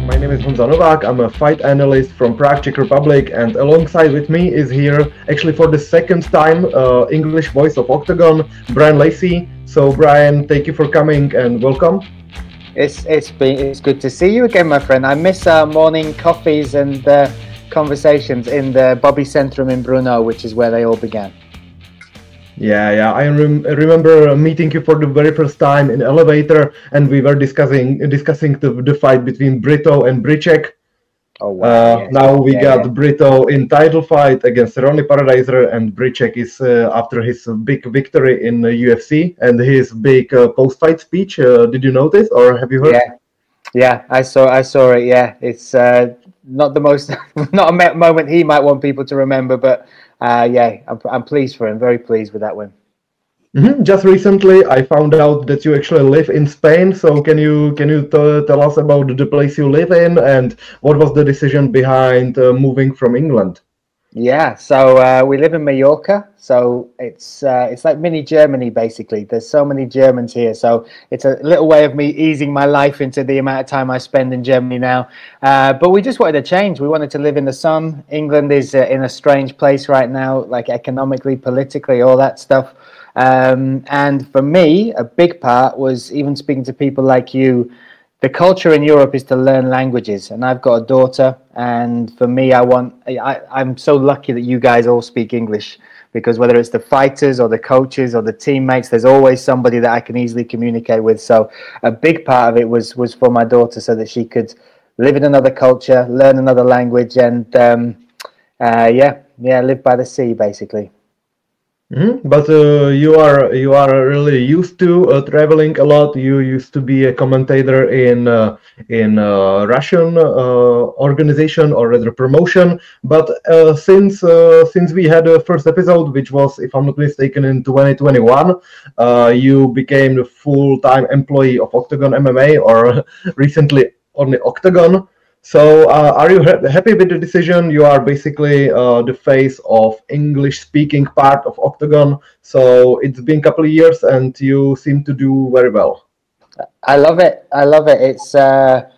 My name is Honza Novák. I'm a fight analyst from Prague, Czech Republic, and alongside with me is here, actually for the second time, English voice of Octagon, Bryan Lacey. So Bryan, thank you for coming and welcome. It's good to see you again, my friend. I miss our morning coffees and conversations in the Bobby Centrum in Brno, which is where they all began. Yeah. I remember meeting you for the very first time in elevator, and we were discussing the fight between Brito and Bricek. Oh wow! Yes. Now we got Brito in title fight against Ronnie Paradiser, and Bricek is after his big victory in UFC and his big post-fight speech. Did you notice, or have you heard? Yeah, I saw it. Yeah, it's not the most, not a moment he might want people to remember, but I'm pleased for him. Very pleased with that win. Just recently, I found out that you actually live in Spain. So can you tell us about the place you live in and what was the decision behind moving from England? Yeah, so we live in Mallorca. So it's like mini Germany basically. There's so many Germans here, so it's a little way of me easing my life into the amount of time I spend in Germany now. But we just wanted to change. We wanted to live in the sun. England is in a strange place right now, like economically, politically, all that stuff. And for me, a big part was even speaking to people like you. The culture in Europe is to learn languages, and I've got a daughter. And for me, I'm so lucky that you guys all speak English, because whether it's the fighters or the coaches or the teammates, there's always somebody that I can easily communicate with. So a big part of it was for my daughter, so that she could live in another culture, learn another language, and live by the sea, basically. But you are really used to traveling a lot. You used to be a commentator in Russian organization, or rather promotion. But since we had a first episode, which was, if I'm not mistaken, in 2021, you became the full-time employee of Octagon MMA, or recently only Octagon. So are you happy with the decision? You are basically the face of English-speaking part of Octagon. So it's been a couple of years and you seem to do very well. I love it. It's, it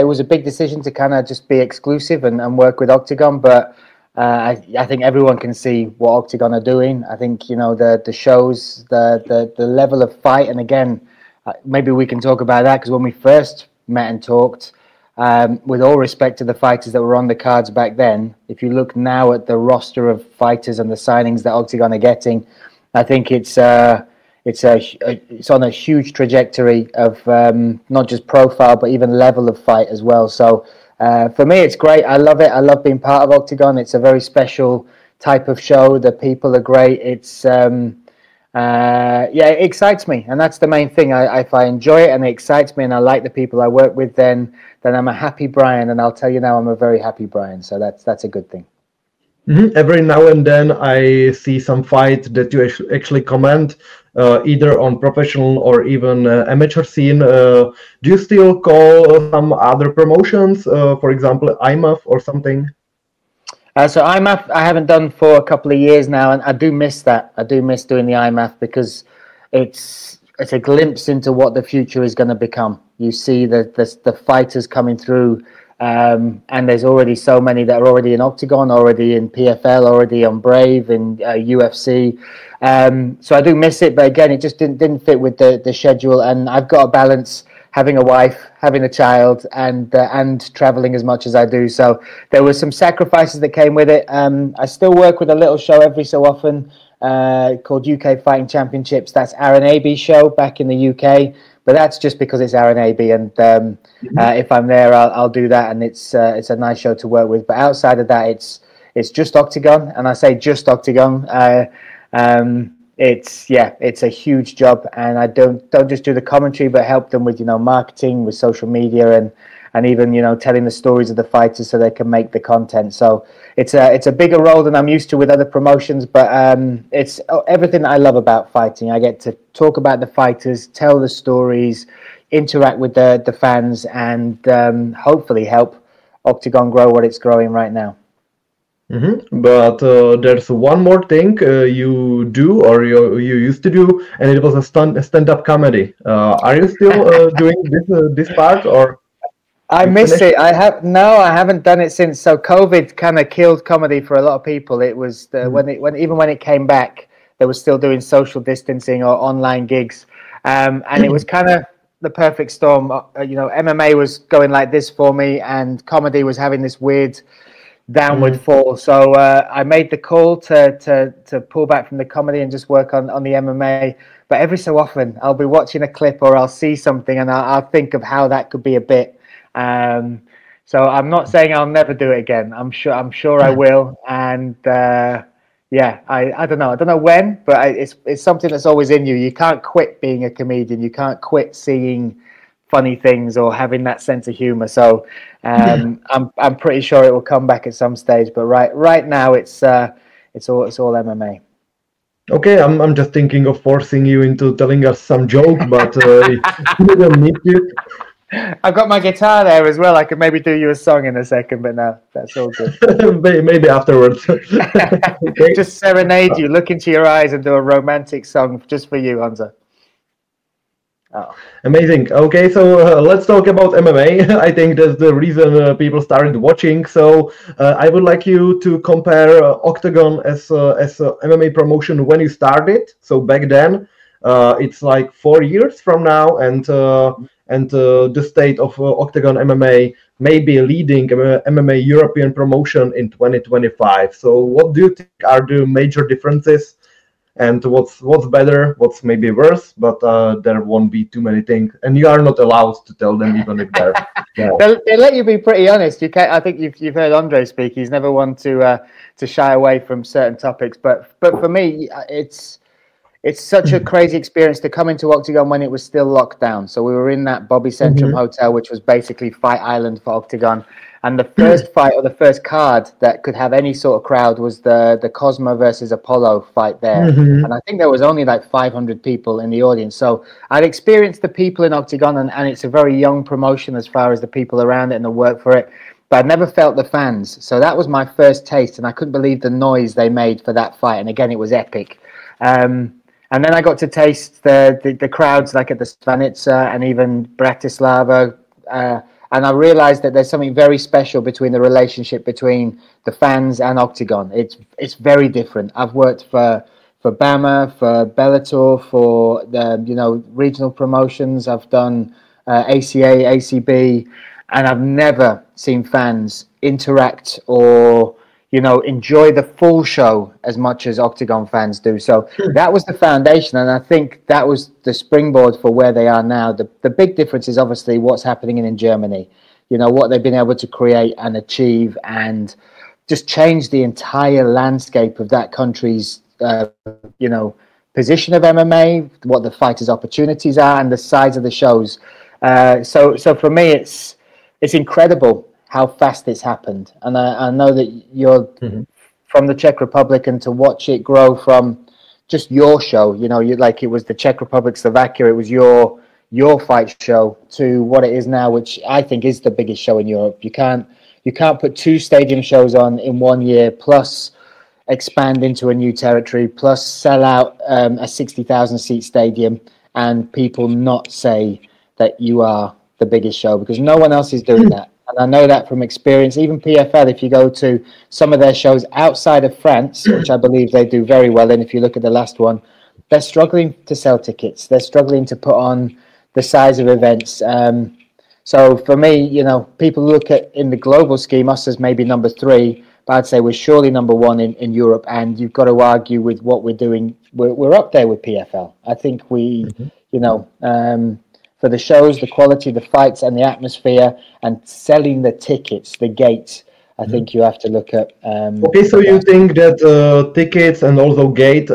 was a big decision to kind of just be exclusive and work with Octagon. But I think everyone can see what Octagon are doing. I think, the shows, the level of fight. And again, maybe we can talk about that, because when we first met and talked, with all respect to the fighters that were on the cards back then, if you look now at the roster of fighters and the signings that Octagon are getting, I think it's on a huge trajectory of not just profile but even level of fight as well. So for me, it's great. I love it. I love being part of Octagon. It's a very special type of show. The people are great. It's it excites me, and that's the main thing. If I enjoy it and it excites me and I like the people I work with, then I'm a happy Bryan, and I'll tell you now, I'm a very happy Bryan, so that's a good thing. Every now and then I see some fight that you actually comment, either on professional or even amateur scene. Do you still call some other promotions, for example IMAF or something? So IMAF I haven't done for a couple of years now, and I do miss that. I do miss doing the IMAF, because it's a glimpse into what the future is going to become. You see the fighters coming through, and there's already so many that are already in Octagon, already in PFL, already on Brave, in UFC. So I do miss it, but again, it just didn't fit with the schedule, and I've got to balance having a wife, having a child, and traveling as much as I do. So there were some sacrifices that came with it. I still work with a little show every so often called UK Fighting Championships. That's Aaron Aby's show back in the UK, but that's just because it's Aaron Aby, and if I'm there, I'll do that, and it's a nice show to work with. But outside of that, it's just Octagon, and I say just Octagon. It's a huge job, and I don't just do the commentary, but help them with marketing, with social media, and even telling the stories of the fighters so they can make the content. So it's a bigger role than I'm used to with other promotions, but it's everything that I love about fighting. I get to talk about the fighters, tell the stories, interact with the fans, and hopefully help Octagon grow what it's growing right now. But there's one more thing you do, or you used to do, and it was a stand-up comedy. Are you still doing this part, or? I miss it. I haven't done it since. So COVID kind of killed comedy for a lot of people. It was when it came back, they were still doing social distancing or online gigs, and it was kind of the perfect storm. MMA was going like this for me, and comedy was having this weird downward fall. So I made the call to pull back from the comedy and just work on the MMA. But every so often, I'll be watching a clip or I'll see something, and I'll think of how that could be a bit. So I'm not saying I'll never do it again. I'm sure I will. And I don't know. I don't know when, but it's something that's always in you. You can't quit being a comedian. You can't quit seeing funny things or having that sense of humor. So I'm pretty sure it will come back at some stage. But right now it's all MMA. Okay, I'm just thinking of forcing you into telling us some joke, but you don't need to. I've got my guitar there as well. I could maybe do you a song in a second, but no, that's all good. Maybe afterwards. Okay. Just serenade you, look into your eyes and do a romantic song just for you, Hansa. Oh. Amazing. Okay, so let's talk about MMA. I think that's the reason people started watching. So I would like you to compare OKTAGON as a MMA promotion when you started. So back then, it's like 4 years from now, and the state of OKTAGON MMA may be leading MMA European promotion in 2025. So what do you think are the major differences, and what's better, what's maybe worse? But there won't be too many things, and you are not allowed to tell them even if they're. Yeah. They let you be pretty honest. You can't. I think you've heard Andre speak. He's never one to shy away from certain topics. But for me, it's such a crazy experience to come into OKTAGON when it was still locked down. So we were in that Bobby Centrum hotel, which was basically Fight Island for OKTAGON. And the first fight, or the first card that could have any sort of crowd, was the Cosmo versus Apollo fight there. And I think there was only like 500 people in the audience. So I'd experienced the people in OKTAGON, and it's a very young promotion as far as the people around it and the work for it. But I'd never felt the fans. So that was my first taste, and I couldn't believe the noise they made for that fight. And again, it was epic. And then I got to taste the crowds like at the Svanica and even Bratislava. And I realized that there's something very special between the relationship between the fans and OKTAGON. It's very different. I've worked for BAMA, for Bellator, for the regional promotions. I've done ACA, ACB, and I've never seen fans interact or enjoy the full show as much as OKTAGON fans do. So that was the foundation, and I think that was the springboard for where they are now. The big difference is obviously what's happening in Germany, what they've been able to create and achieve and just change the entire landscape of that country's, position of MMA, what the fighters' opportunities are, and the size of the shows. So for me, it's incredible how fast it's happened. And I know that you're from the Czech Republic, and to watch it grow from just your show, you like it was the Czech Republic, Slovakia, it was your fight show, to what it is now, which I think is the biggest show in Europe. You can't put 2 stadium shows on in 1 year, plus expand into a new territory, plus sell out a 60,000 seat stadium, and people not say that you are the biggest show, because no one else is doing that. And I know that from experience. Even PFL, if you go to some of their shows outside of France, which I believe they do very well, and if you look at the last one, they're struggling to sell tickets. They're struggling to put on the size of events. So for me, people look at, in the global scheme, us as maybe number 3, but I'd say we're surely number 1 in Europe. And you've got to argue with what we're doing. We're up there with PFL. I think we, for the shows, the quality, the fights, and the atmosphere, and selling the tickets, the gates, I think you have to look at. Okay, so you think that tickets and also gate,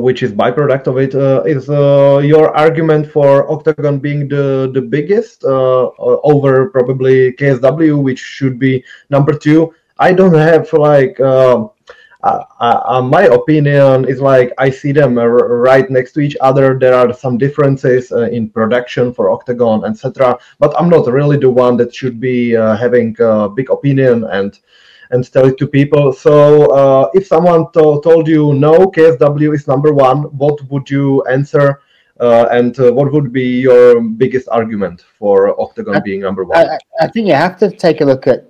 which is byproduct of it, is your argument for OKTAGON being the biggest over probably KSW, which should be number 2? I don't have my opinion is I see them right next to each other. There are some differences in production for OKTAGON, etc. But I'm not really the one that should be having a big opinion. And and tell it to people. So if someone told you no, KSW is number one, what would you answer? And what would be your biggest argument for OKTAGON being number one? I think you have to take a look at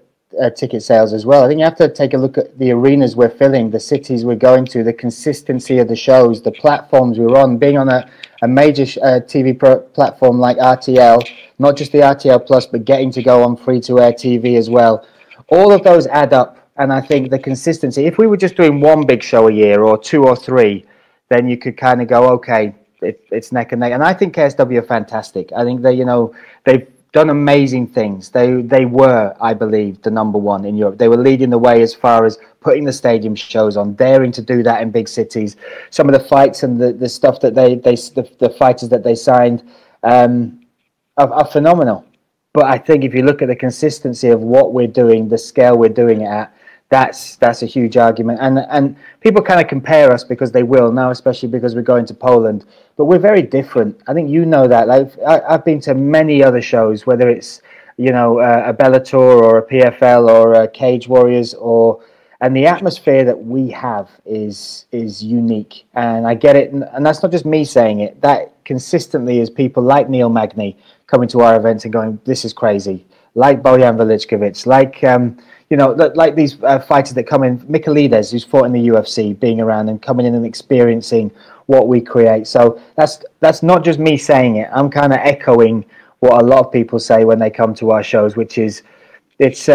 ticket sales as well. I think you have to take a look at the arenas we're filling, the cities we're going to, the consistency of the shows, the platforms we're on, being on a major TV platform like RTL, not just the RTL Plus, but getting to go on free-to-air TV as well. All of those add up, and I think the consistency, if we were just doing one big show a year or two or three, then you could kind of go, okay, it's neck and neck. And I think KSW are fantastic. I think they've done amazing things. They were, I believe, the number one in Europe. They were leading the way as far as putting the stadium shows on, daring to do that in big cities. Some of the fights and the stuff that the fighters that they signed are phenomenal. But I think if you look at the consistency of what we're doing, the scale we're doing it at, that's a huge argument. And people kind of compare us because they will now, especially because we're going to Poland. But we're very different. I think you know that. Like I've been to many other shows, whether it's a Bellator or a PFL or a Cage Warriors, and the atmosphere that we have is unique. And I get it, and that's not just me saying it. That consistently is people like Neil Magny coming to our events and going, "This is crazy." Like Bojan Veličković, like these fighters that come in, Michaelides, who's fought in the UFC, being around and coming in and experiencing what we create. So that's not just me saying it. I'm kind of echoing what a lot of people say when they come to our shows, which is it's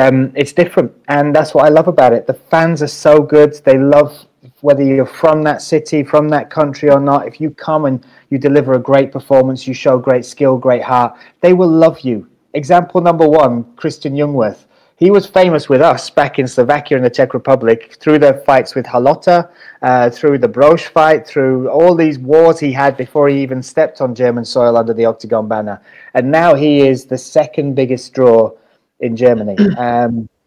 different, and that's what I love about it. The fans are so good. They love whether you're from that city, from that country or not. If you come and you deliver a great performance, you show great skill, great heart, they will love you. Example number one, Christian Jungwirth. He was famous with us back in Slovakia and the Czech Republic through the fights with Halota, through the Broš fight, through all these wars he had before he even stepped on German soil under the OKTAGON banner. And now he is the second biggest draw in Germany.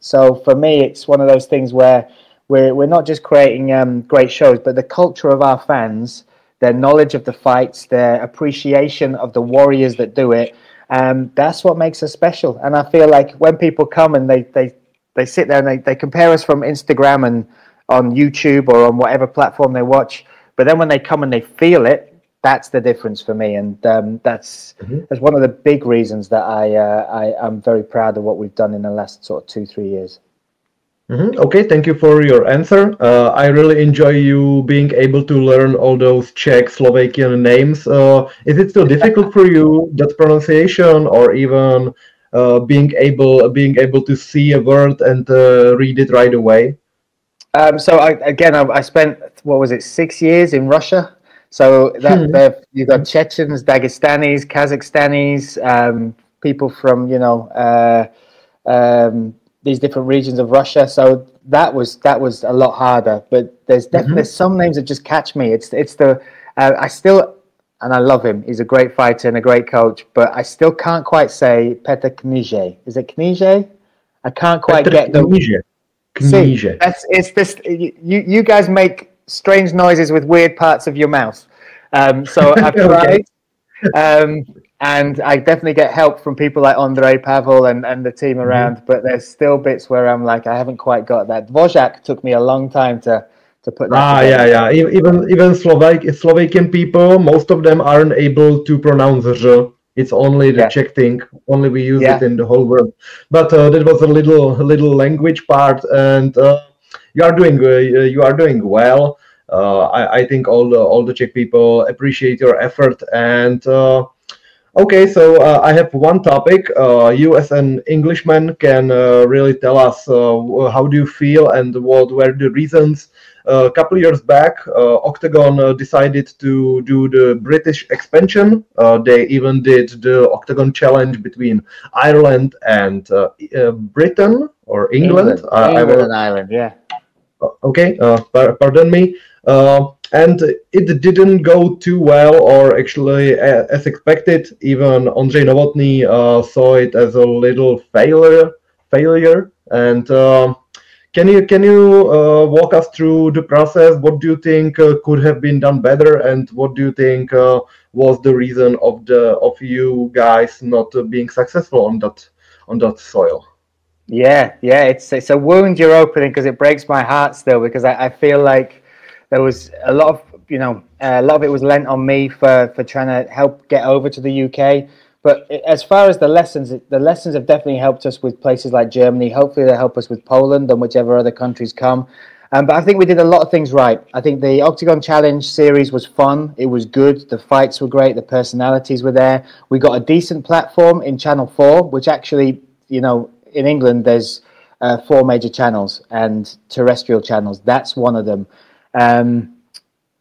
So for me, it's one of those things where we're not just creating great shows, but the culture of our fans, their knowledge of the fights, their appreciation of the warriors that do it, that's what makes us special. And I feel like when people come and they sit there and they compare us from Instagram and on YouTube or on whatever platform they watch, but then when they come and they feel it, that's the difference for me. And that's one of the big reasons that I'm very proud of what we've done in the last sort of 2-3 years. Okay, thank you for your answer. I really enjoy you being able to learn all those Czech, Slovakian names. Is it still difficult for you, that pronunciation, or even being able to see a word and read it right away? So I spent 6 years in Russia. So that you've got Chechens, Dagestanis, Kazakhstanis, people from these different regions of Russia. So that was a lot harder. But there's definitely some names that just catch me. And I love him. He's a great fighter and a great coach. But I still can't quite say Petr Kníže. Is it Kníže? I can't quite get the Kníže. It's this. You guys make strange noises with weird parts of your mouth. So I've tried. And I definitely get help from people like Andrei, Pavel, and the team around. But there's still bits where I'm like, I haven't quite got that. Dvořák took me a long time to put that together. Yeah. Even Slovakian people, most of them aren't able to pronounce R. It's only the Czech thing. Only we use it in the whole world. But that was a little language part, and you are doing well. I think all the Czech people appreciate your effort. And okay, so I have one topic. You as an Englishman can really tell us how do you feel and what were the reasons. A couple of years back, OKTAGON decided to do the British expansion. They even did the OKTAGON challenge between Ireland and Britain or England. England and Ireland, yeah. Okay, pardon me. And it didn't go too well, or actually as expected. Even Ondřej Novotný saw it as a little failure. And can you walk us through the process? What do you think could have been done better, and what do you think was the reason of you guys not being successful on that soil? Yeah, it's a wound you're opening, because it breaks my heart still, because I feel like there was a lot of, a lot of it was lent on me for trying to help get over to the UK. But as far as the lessons have definitely helped us with places like Germany. Hopefully they'll help us with Poland and whichever other countries come. But I think we did a lot of things right. I think the Octagon Challenge series was fun. It was good. The fights were great. The personalities were there. We got a decent platform in Channel 4, which actually, in England, there's 4 major channels and terrestrial channels. That's one of them.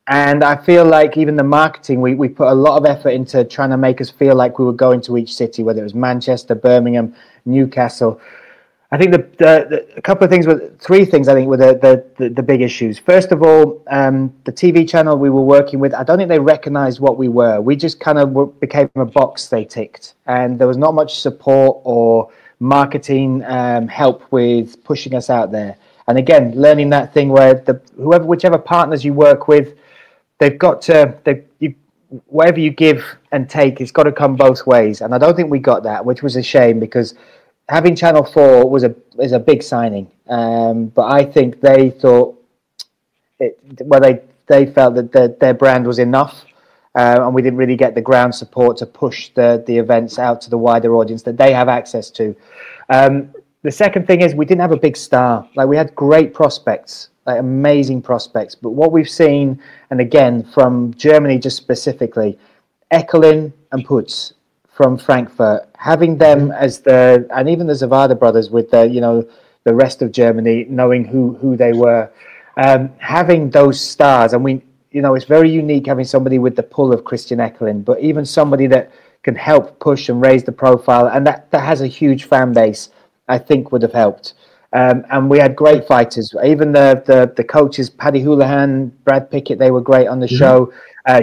And I feel like even the marketing, we put a lot of effort into trying to make us feel like we were going to each city, whether it was Manchester, Birmingham, Newcastle. I think a couple of things, 3 things I think were the big issues. First of all, the TV channel we were working with, I don't think they recognized what we were. We just kind of became a box they ticked, and there was not much support or marketing help with pushing us out there. And again, learning that thing where whichever partners you work with, they've got to, whatever you give and take, it's got to come both ways. And I don't think we got that, which was a shame, because having Channel 4 is a big signing. But I think they thought, they felt that their brand was enough, and we didn't really get the ground support to push the events out to the wider audience that they have access to. The second thing is we didn't have a big star. Like, we had great prospects, like amazing prospects. But what we've seen, and again, from Germany just specifically, Eckelin and Putz from Frankfurt, having them as and even the Zavada brothers with the rest of Germany knowing who they were, having those stars. And it's very unique having somebody with the pull of Christian Eckelin, but even somebody that can help push and raise the profile, and that has a huge fan base, I think would have helped. And we had great fighters. Even the coaches, Paddy Houlihan, Brad Pickett, they were great on the show.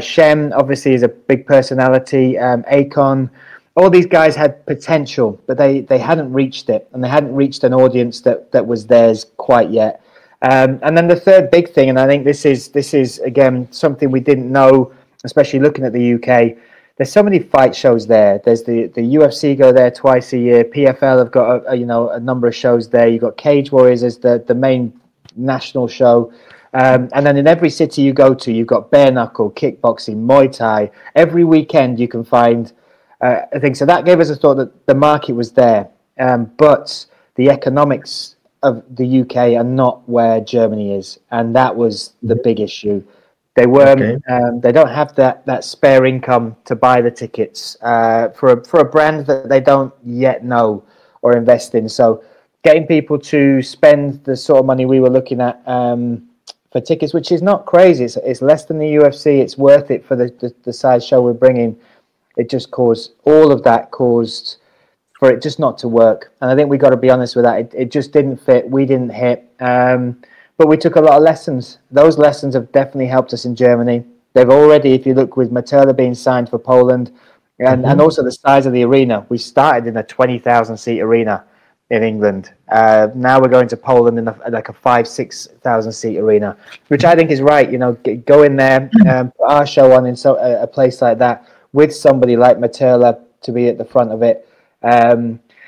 Shem, obviously, is a big personality. Akon, all these guys had potential, but they hadn't reached it, and they hadn't reached an audience that was theirs quite yet. And then the third big thing, and I think this is again something we didn't know, especially looking at the UK. There's so many fight shows there. There's the UFC go there twice a year. PFL have got a number of shows there. You've got Cage Warriors as the main national show. And then in every city you go to, you've got bare knuckle, kickboxing, Muay Thai. Every weekend you can find a thing. So that gave us a thought that the market was there. But the economics of the UK are not where Germany is. And that was the big issue. They weren't. Okay. They don't have that spare income to buy the tickets for a brand that they don't yet know or invest in. So, getting people to spend the sort of money we were looking at for tickets, which is not crazy. It's less than the UFC. It's worth it for the size show we're bringing. It just caused for it just not to work. And I think we got to be honest with that. It just didn't fit. We didn't hit. But we took a lot of lessons. Those lessons have definitely helped us in Germany. They've already, if you look with Materla being signed for Poland, and also the size of the arena. We started in a 20,000 seat arena in England. Now we're going to Poland in like a 5,000-6,000 seat arena, which I think is right. Go in there, put our show on in a place like that with somebody like Materla to be at the front of it.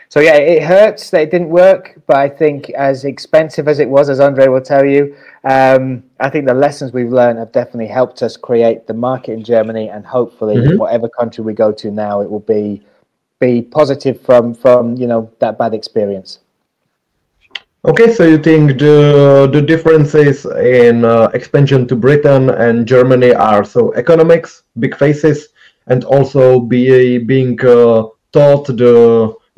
So yeah, it hurts that it didn't work, but I think as expensive as it was, as Andre will tell you, I think the lessons we've learned have definitely helped us create the market in Germany, and hopefully whatever country we go to now, it will be positive from that bad experience. Okay, so you think the differences in expansion to Britain and Germany are so economics, big faces, and also being taught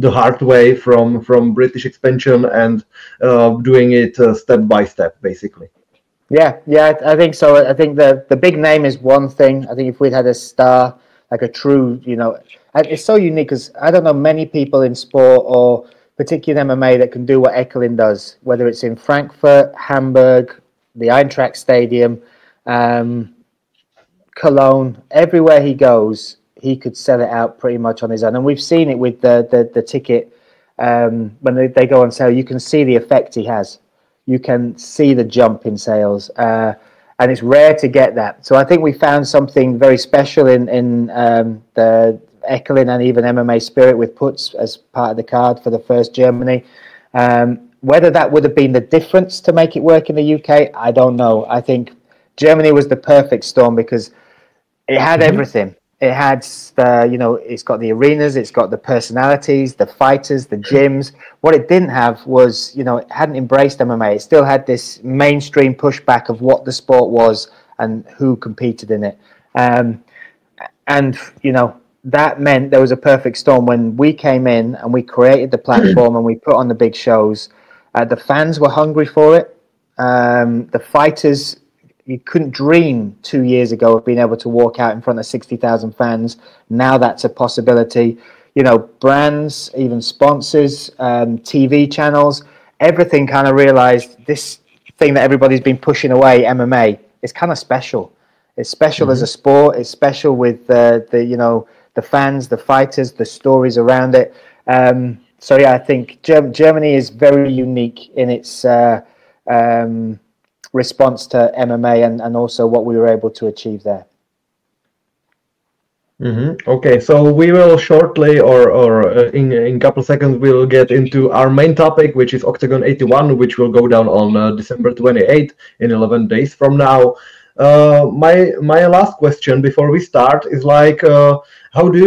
the hard way from British expansion and doing it step by step, basically. Yeah, I think so. I think the big name is one thing. I think if we'd had a star, like a true, and it's so unique because I don't know many people in sport or particularly in MMA that can do what Eckelin does, whether it's in Frankfurt, Hamburg, the Eintracht Stadium, Cologne, everywhere he goes, he could sell it out pretty much on his own. And we've seen it with the ticket when they go on sale. You can see the effect he has. You can see the jump in sales. And it's rare to get that. So I think we found something very special in the Eckelin and even MMA Spirit with Putz as part of the card for the first Germany. Whether that would have been the difference to make it work in the UK, I don't know. I think Germany was the perfect storm because it had everything. It had the, you know, it's got the arenas, it's got the personalities, the fighters, the gyms. What it didn't have was, you know, it hadn't embraced MMA. It still had this mainstream pushback of what the sport was and who competed in it. And, you know, that meant there was a perfect storm when we came in and we created the platform and we put on the big shows. The fans were hungry for it. The fighters, you couldn't dream 2 years ago of being able to walk out in front of 60,000 fans. Now that's a possibility. You know, brands, even sponsors, TV channels, everything kind of realized this thing that everybody's been pushing away, MMA, is kind of special. It's special as a sport. It's special with the you know, the fans, the fighters, the stories around it. So yeah, I think Germany is very unique in its response to MMA and also what we were able to achieve there. Okay, so we will shortly or in a couple seconds we'll get into our main topic, which is Octagon 81, which will go down on December 28th in 11 days from now. My last question before we start is like, how do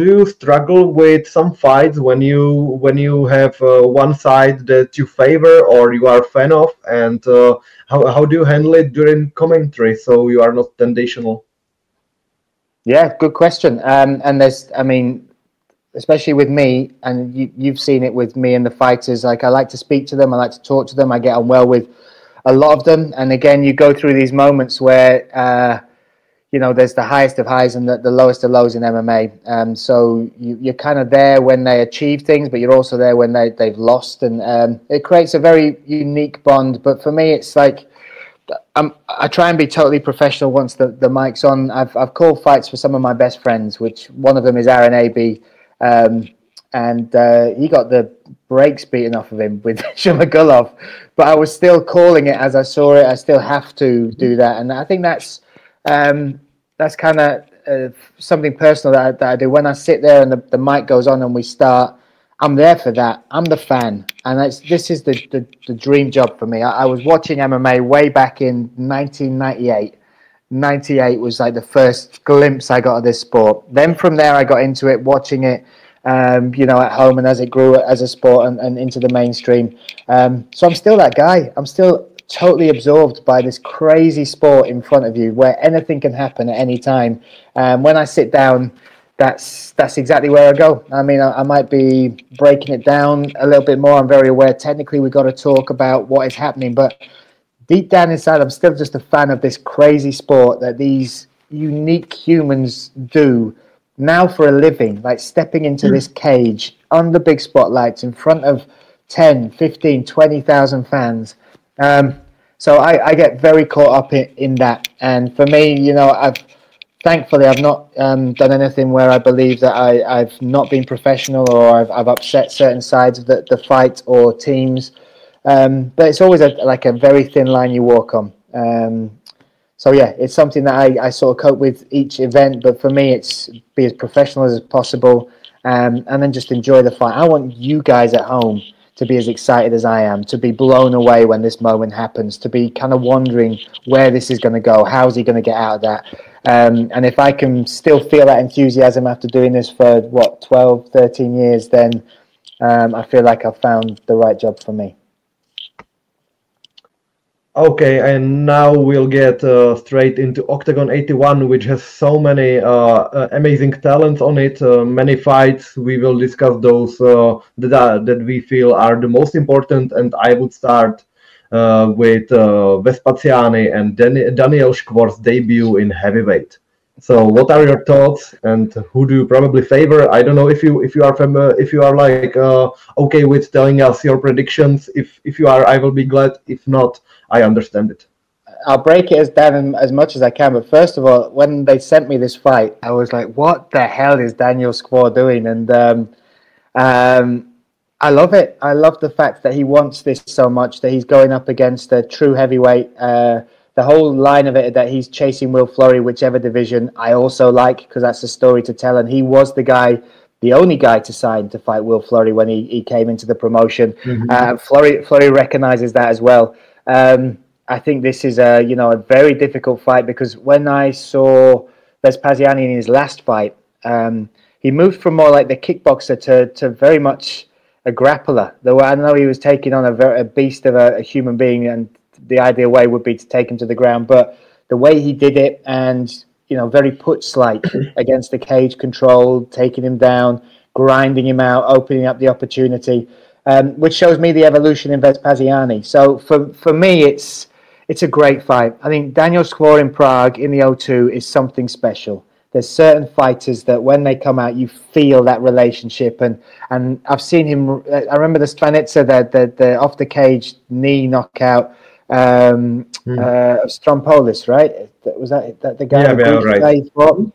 you struggle with some fights when you have one side that you favor or you are a fan of, and how do you handle it during commentary so you are not tendational? Yeah, good question. And there's, I mean, especially with me, and you've seen it with me and the fighters. Like, I like to speak to them, I like to talk to them, I get on well with a lot of them. And again, you go through these moments where you know, there's the highest of highs and the lowest of lows in MMA. So you're kind of there when they achieve things, but you're also there when they've lost. And it creates a very unique bond. But for me, it's like, I try and be totally professional once the mic's on. I've called fights for some of my best friends, which one of them is Aaron Abbey. And he got the brakes beaten off of him with Shumagulov. But I was still calling it as I saw it. I still have to do that. And I think that's kind of something personal that I do. When I sit there and the mic goes on and we start, I'm there for that. I'm the fan. And this is the dream job for me. I was watching MMA way back in 1998. 98 was like the first glimpse I got of this sport. Then from there, I got into it, watching it, you know, at home, and as it grew as a sport and into the mainstream. So I'm still that guy. I'm still totally absorbed by this crazy sport in front of you where anything can happen at any time. When I sit down, that's exactly where I go. I mean, I might be breaking it down a little bit more. I'm very aware technically we've got to talk about what is happening, but deep down inside, I'm still just a fan of this crazy sport that these unique humans do now for a living, like stepping into this cage under big spotlights in front of 10, 15, 20,000 fans. So I get very caught up in that. And for me, you know, thankfully I've not done anything where I believe that I've not been professional or I've upset certain sides of the fight or teams. But it's always like a very thin line you walk on. So yeah, it's something that I sort of cope with each event. But for me, it's be as professional as possible and then just enjoy the fight. I want you guys at home to be as excited as I am, to be blown away when this moment happens, to be kind of wondering where this is going to go, how's he going to get out of that. And if I can still feel that enthusiasm after doing this for, 12, 13 years, then I feel like I've found the right job for me. Okay, and now we'll get straight into Octagon 81, which has so many amazing talents on it, many fights. We will discuss those that we feel are the most important, and I would start with Vespasiani and Daniel Škvor's debut in heavyweight. So, what are your thoughts, and who do you probably favor? I don't know if you are like okay with telling us your predictions. If you are, I will be glad. If not, I understand it. I'll break it down as much as I can. But first of all, when they sent me this fight, I was like, "What the hell is Daniel Škvor doing?" And I love it. I love the fact that he wants this so much, that he's going up against a true heavyweight. The whole line of it, that he's chasing Will Fleury, whichever division, I also like, because that's a story to tell. And he was the guy the only guy to sign to fight Will Fleury when he came into the promotion. Fleury recognizes that as well. I think this is a very difficult fight, because when I saw Vespasiani in his last fight, he moved from more like the kickboxer to very much a grappler. Though I know he was taking on a beast of a human being, and the ideal way would be to take him to the ground. But the way he did it, and very Putz-like against the cage control, taking him down, grinding him out, opening up the opportunity, which shows me the evolution in Vespasiani. So for me, it's a great fight. I think Daniel Skvorr in Prague in the O2 is something special. There's certain fighters that when they come out, you feel that relationship. And I've seen him. I remember the Stvanica, the off the cage knee knockout of Strompolis, right? Was that the guy? Yeah, right. He fought?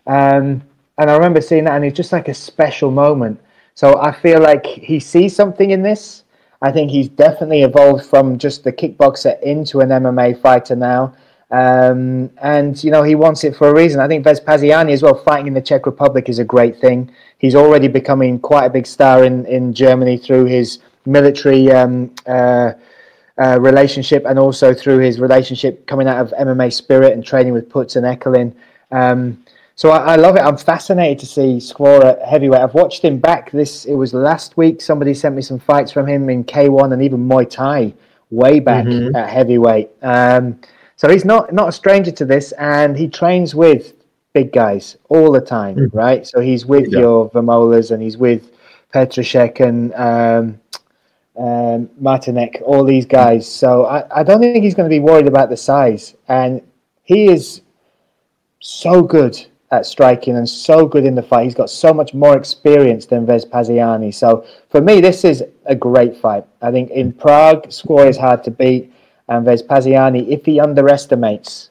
And I remember seeing that, and it's just like a special moment. So I feel like he sees something in this. I think he's definitely evolved from just the kickboxer into an MMA fighter now. And he wants it for a reason. I think Vespasiani as well, fighting in the Czech Republic, is a great thing. He's already becoming quite a big star in Germany through his military relationship, and also through his relationship coming out of MMA Spirit and training with Putz and Ekelin. So I love it. I'm fascinated to see Skvorr at heavyweight. I've watched him back. It was last week. Somebody sent me some fights from him in K1 and even Muay Thai way back at heavyweight. So he's not a stranger to this, and he trains with big guys all the time, right? So he's with your Vermolas, and he's with Petrashek and Martinek, all these guys. So I don't think he's going to be worried about the size. And he is so good at striking and so good in the fight. He's got so much more experience than Vespasiani. So for me, this is a great fight. I think in Prague, Skvorr is hard to beat. And Vespasiani, if he underestimates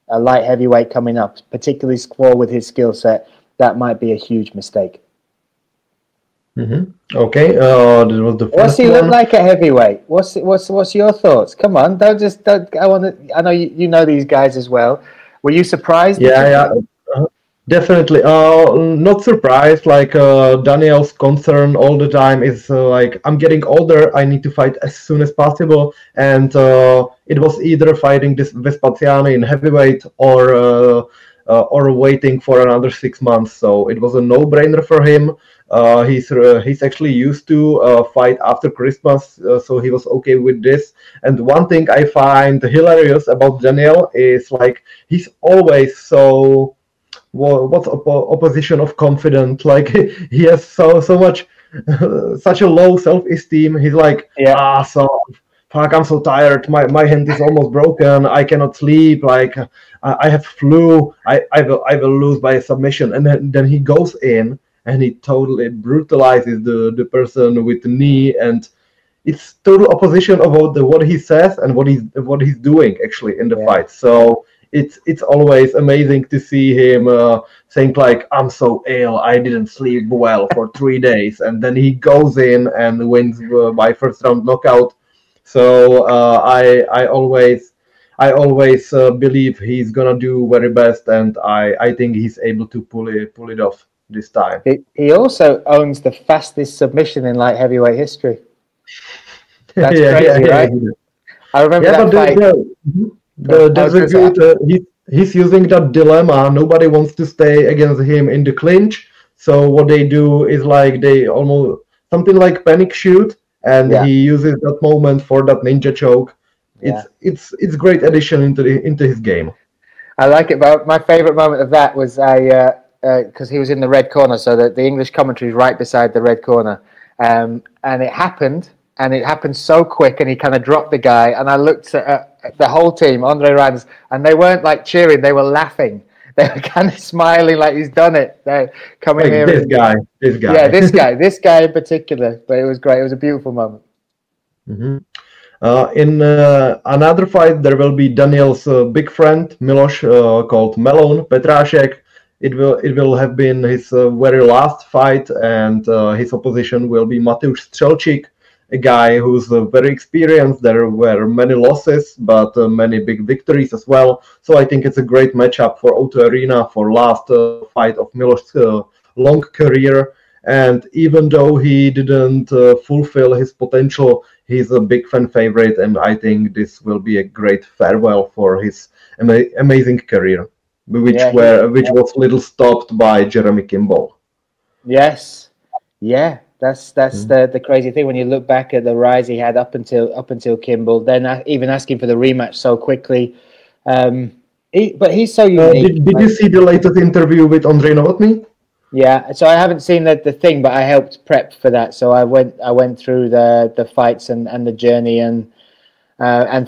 a light heavyweight coming up, particularly Skvorr with his skill set, that might be a huge mistake. Okay, that was the first What's he look like at heavyweight? What's your thoughts? Come on, don't. I know you know these guys as well. Were you surprised? Yeah, definitely. Not surprised. Like Daniel's concern all the time is like, I'm getting older. I need to fight as soon as possible. And it was either fighting this Vespasiani in heavyweight or waiting for another 6 months. So it was a no-brainer for him. He's actually used to fight after Christmas, so he was okay with this. And one thing I find hilarious about Daniel is like, he's always so opposition of confident. Like he has so much such a low self-esteem. He's like, fuck, I'm so tired. My hand is almost broken. I cannot sleep. Like I have flu. I will lose by a submission. And then he goes in and he totally brutalizes the person with the knee, and it's total opposition about what he says and what he's doing actually in the fight. So it's always amazing to see him saying like, I'm so ill, I didn't sleep well for 3 days, and then he goes in and wins by first round knockout. So I always believe he's gonna do very best, and I think he's able to pull it off this time. He also owns the fastest submission in light heavyweight history. That's crazy, right? I remember that fight. That's a good. He's using that dilemma. Nobody wants to stay against him in the clinch. So what they do is like they almost something like panic shoot, and he uses that moment for that ninja choke. It's great addition into his game. I like it. But my favorite moment of that was because he was in the red corner, so that the English commentary is right beside the red corner, and it happened so quick, and he kind of dropped the guy, and I looked at the whole team, Andre Rans, and they weren't like cheering, they were laughing. They were kind of smiling like he's done it. They're coming here. This guy. Yeah, this guy in particular. But it was great. It was a beautiful moment. In another fight, there will be Daniel's big friend Miloš, called Melon Petrashek. It will have been his very last fight, and his opposition will be Mateusz Strelčík, a guy who's very experienced. There were many losses, but many big victories as well. So I think it's a great matchup for O2 Arena for last fight of Miloš's long career. And even though he didn't fulfill his potential, he's a big fan favorite, and I think this will be a great farewell for his amazing career, which was little stopped by Jeremy Kimball. Yes, yeah, that's the crazy thing when you look back at the rise he had up until Kimball, then even asking for the rematch so quickly. But he's so unique. Did you see the latest interview with Andrei Novotny? Yeah, so I haven't seen the thing, but I helped prep for that. So I went through the fights and the journey, and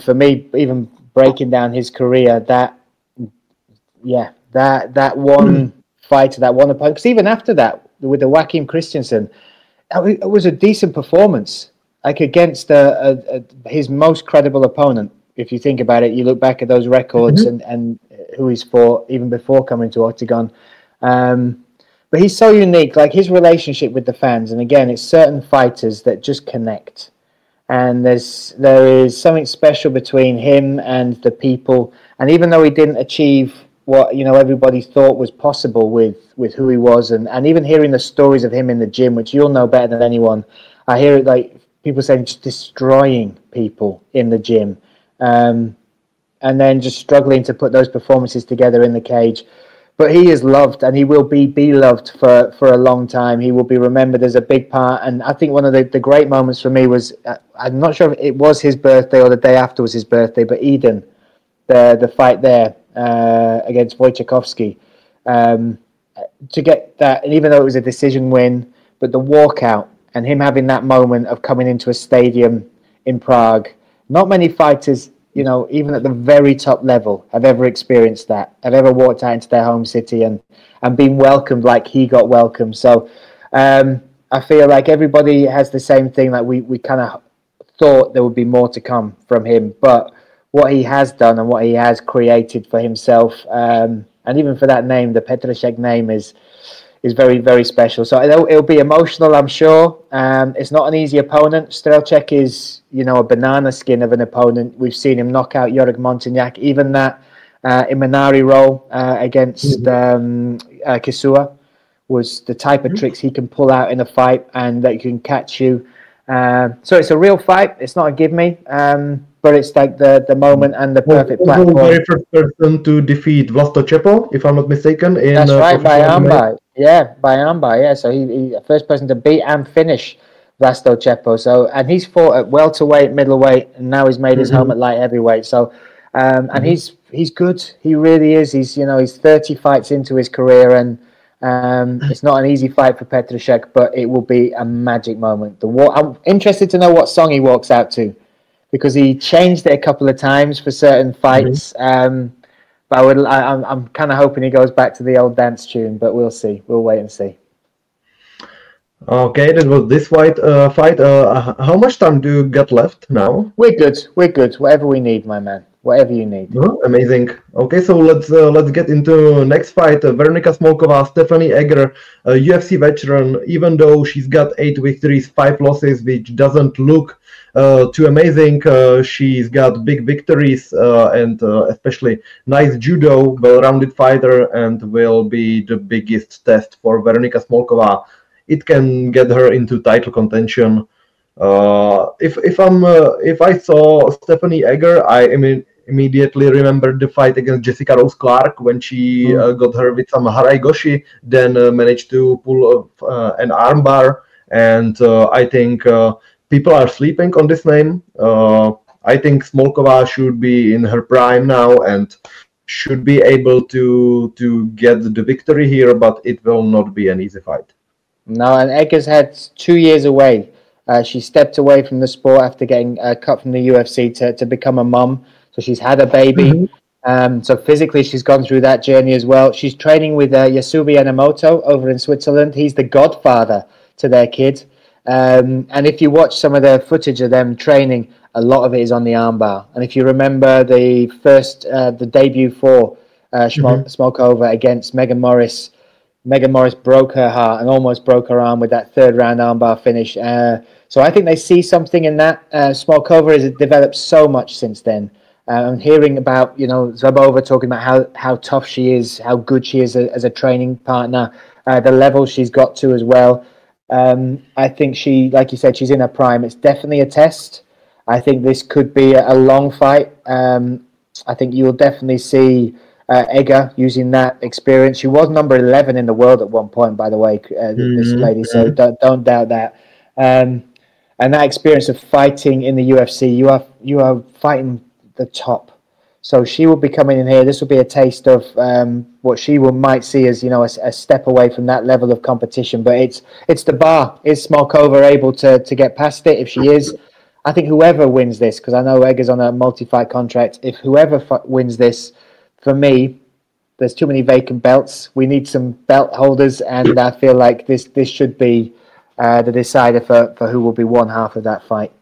for me, even breaking down his career, that one fighter, that one opponent, because even after that, with the Joachim Christensen, it was a decent performance, like against his most credible opponent. If you think about it, you look back at those records and who he's fought even before coming to Octagon. But he's so unique, like his relationship with the fans. And again, it's certain fighters that just connect. And there is something special between him and the people. And even though he didn't achieve what everybody thought was possible with who he was, and even hearing the stories of him in the gym, which you'll know better than anyone, I hear it like people saying just destroying people in the gym. And then just struggling to put those performances together in the cage. But he is loved, and he will be loved for a long time. He will be remembered as a big part. And I think one of the great moments for me was, I'm not sure if it was his birthday or the day after was his birthday, but Eden, the fight there against Wojciechowski, to get that, and even though it was a decision win, but the walkout and him having that moment of coming into a stadium in Prague, not many fighters, even at the very top level, have ever experienced that, have ever walked out into their home city and been welcomed like he got welcomed. So I feel like everybody has the same thing, like we kind of thought there would be more to come from him, but what he has done and what he has created for himself, and even for that name, the Petrashek name is very, very special. So it'll be emotional, I'm sure. It's not an easy opponent. Strelček is, a banana skin of an opponent. We've seen him knock out Jurek Montagnac. Even that Imanari roll against Kisua was the type of tricks he can pull out in a fight and that can catch you. So it's a real fight. It's not a give me. But it's like the moment and the perfect platform. The very first person to defeat Vlasto Chepo, if I'm not mistaken. That's right, by armbar. Yeah, by armbar. Yeah, so he first person to beat and finish Vlasto Chepo. So, and he's fought at welterweight, middleweight, and now he's made his home at light heavyweight. So, and he's good. He really is. He's 30 fights into his career, and it's not an easy fight for Petrashek, but it will be a magic moment. I'm interested to know what song he walks out to, because he changed it a couple of times for certain fights. But I'm kind of hoping he goes back to the old dance tune, but we'll see. We'll wait and see. Okay, that was this fight. How much time do you got left now? We're good. Whatever we need, my man. Whatever you need. Amazing. Okay, so let's get into next fight. Veronika Smolková, Stephanie Egger, UFC veteran. Even though she's got 8 victories, 5 losses, which doesn't look too amazing, she's got big victories and especially nice judo, well-rounded fighter, and will be the biggest test for Veronika Smolková. It can get her into title contention. If I saw Stephanie Egger, I immediately remembered the fight against Jessica Rose Clark when she got her with some harai goshi, then managed to pull an armbar. And I think people are sleeping on this name. I think Smolková should be in her prime now and should be able to get the victory here, but it will not be an easy fight. No, and Egger's had 2 years away. She stepped away from the sport after getting cut from the UFC to become a mum. So she's had a baby. So physically, she's gone through that journey as well. She's training with Yasubi Enomoto over in Switzerland. He's the godfather to their kid. And if you watch some of the footage of them training, a lot of it is on the armbar. And if you remember the debut for Smolková against Megan Morris, Megan Morris broke her heart and almost broke her arm with that third round armbar finish. So I think they see something in that. Smolková has developed so much since then. I'm hearing about, Zabova talking about how tough she is, how good she is as a training partner, the level she's got to as well. I think she, like you said, she's in her prime. It's definitely a test. I think this could be a long fight. I think you will definitely see Egger using that experience. She was number 11 in the world at one point, by the way, this lady. So don't doubt that. And that experience of fighting in the UFC, you are fighting the top. So she will be coming in here. This will be a taste of what she might see as, a step away from that level of competition. But it's the bar. Is Smolkova able to get past it? If she is, I think whoever wins this, because I know Egger's on a multi-fight contract, if whoever wins this, for me, there's too many vacant belts. We need some belt holders, and I feel like this should be the decider for who will be one half of that fight.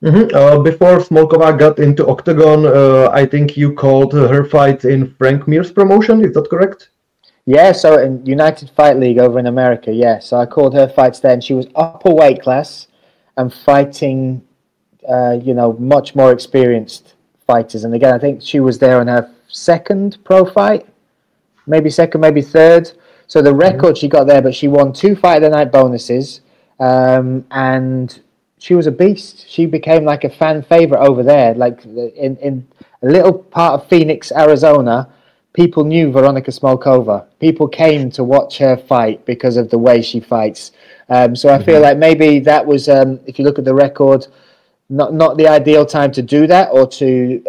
Before Smolkova got into Octagon, I think you called her fight in Frank Mir's promotion. Is that correct? Yeah, so in United Fight League over in America, yeah. So I called her fights then. She was upper weight class and fighting, much more experienced fighters. And again, I think she was there on her second pro fight, maybe second, maybe third. So the record she got there, but she won 2 fight of the night bonuses, and she was a beast. She became like a fan favorite over there. Like in a little part of Phoenix, Arizona, people knew Veronika Smolkova. People came to watch her fight because of the way she fights. So I feel like maybe that was, if you look at the record, not the ideal time to do that or to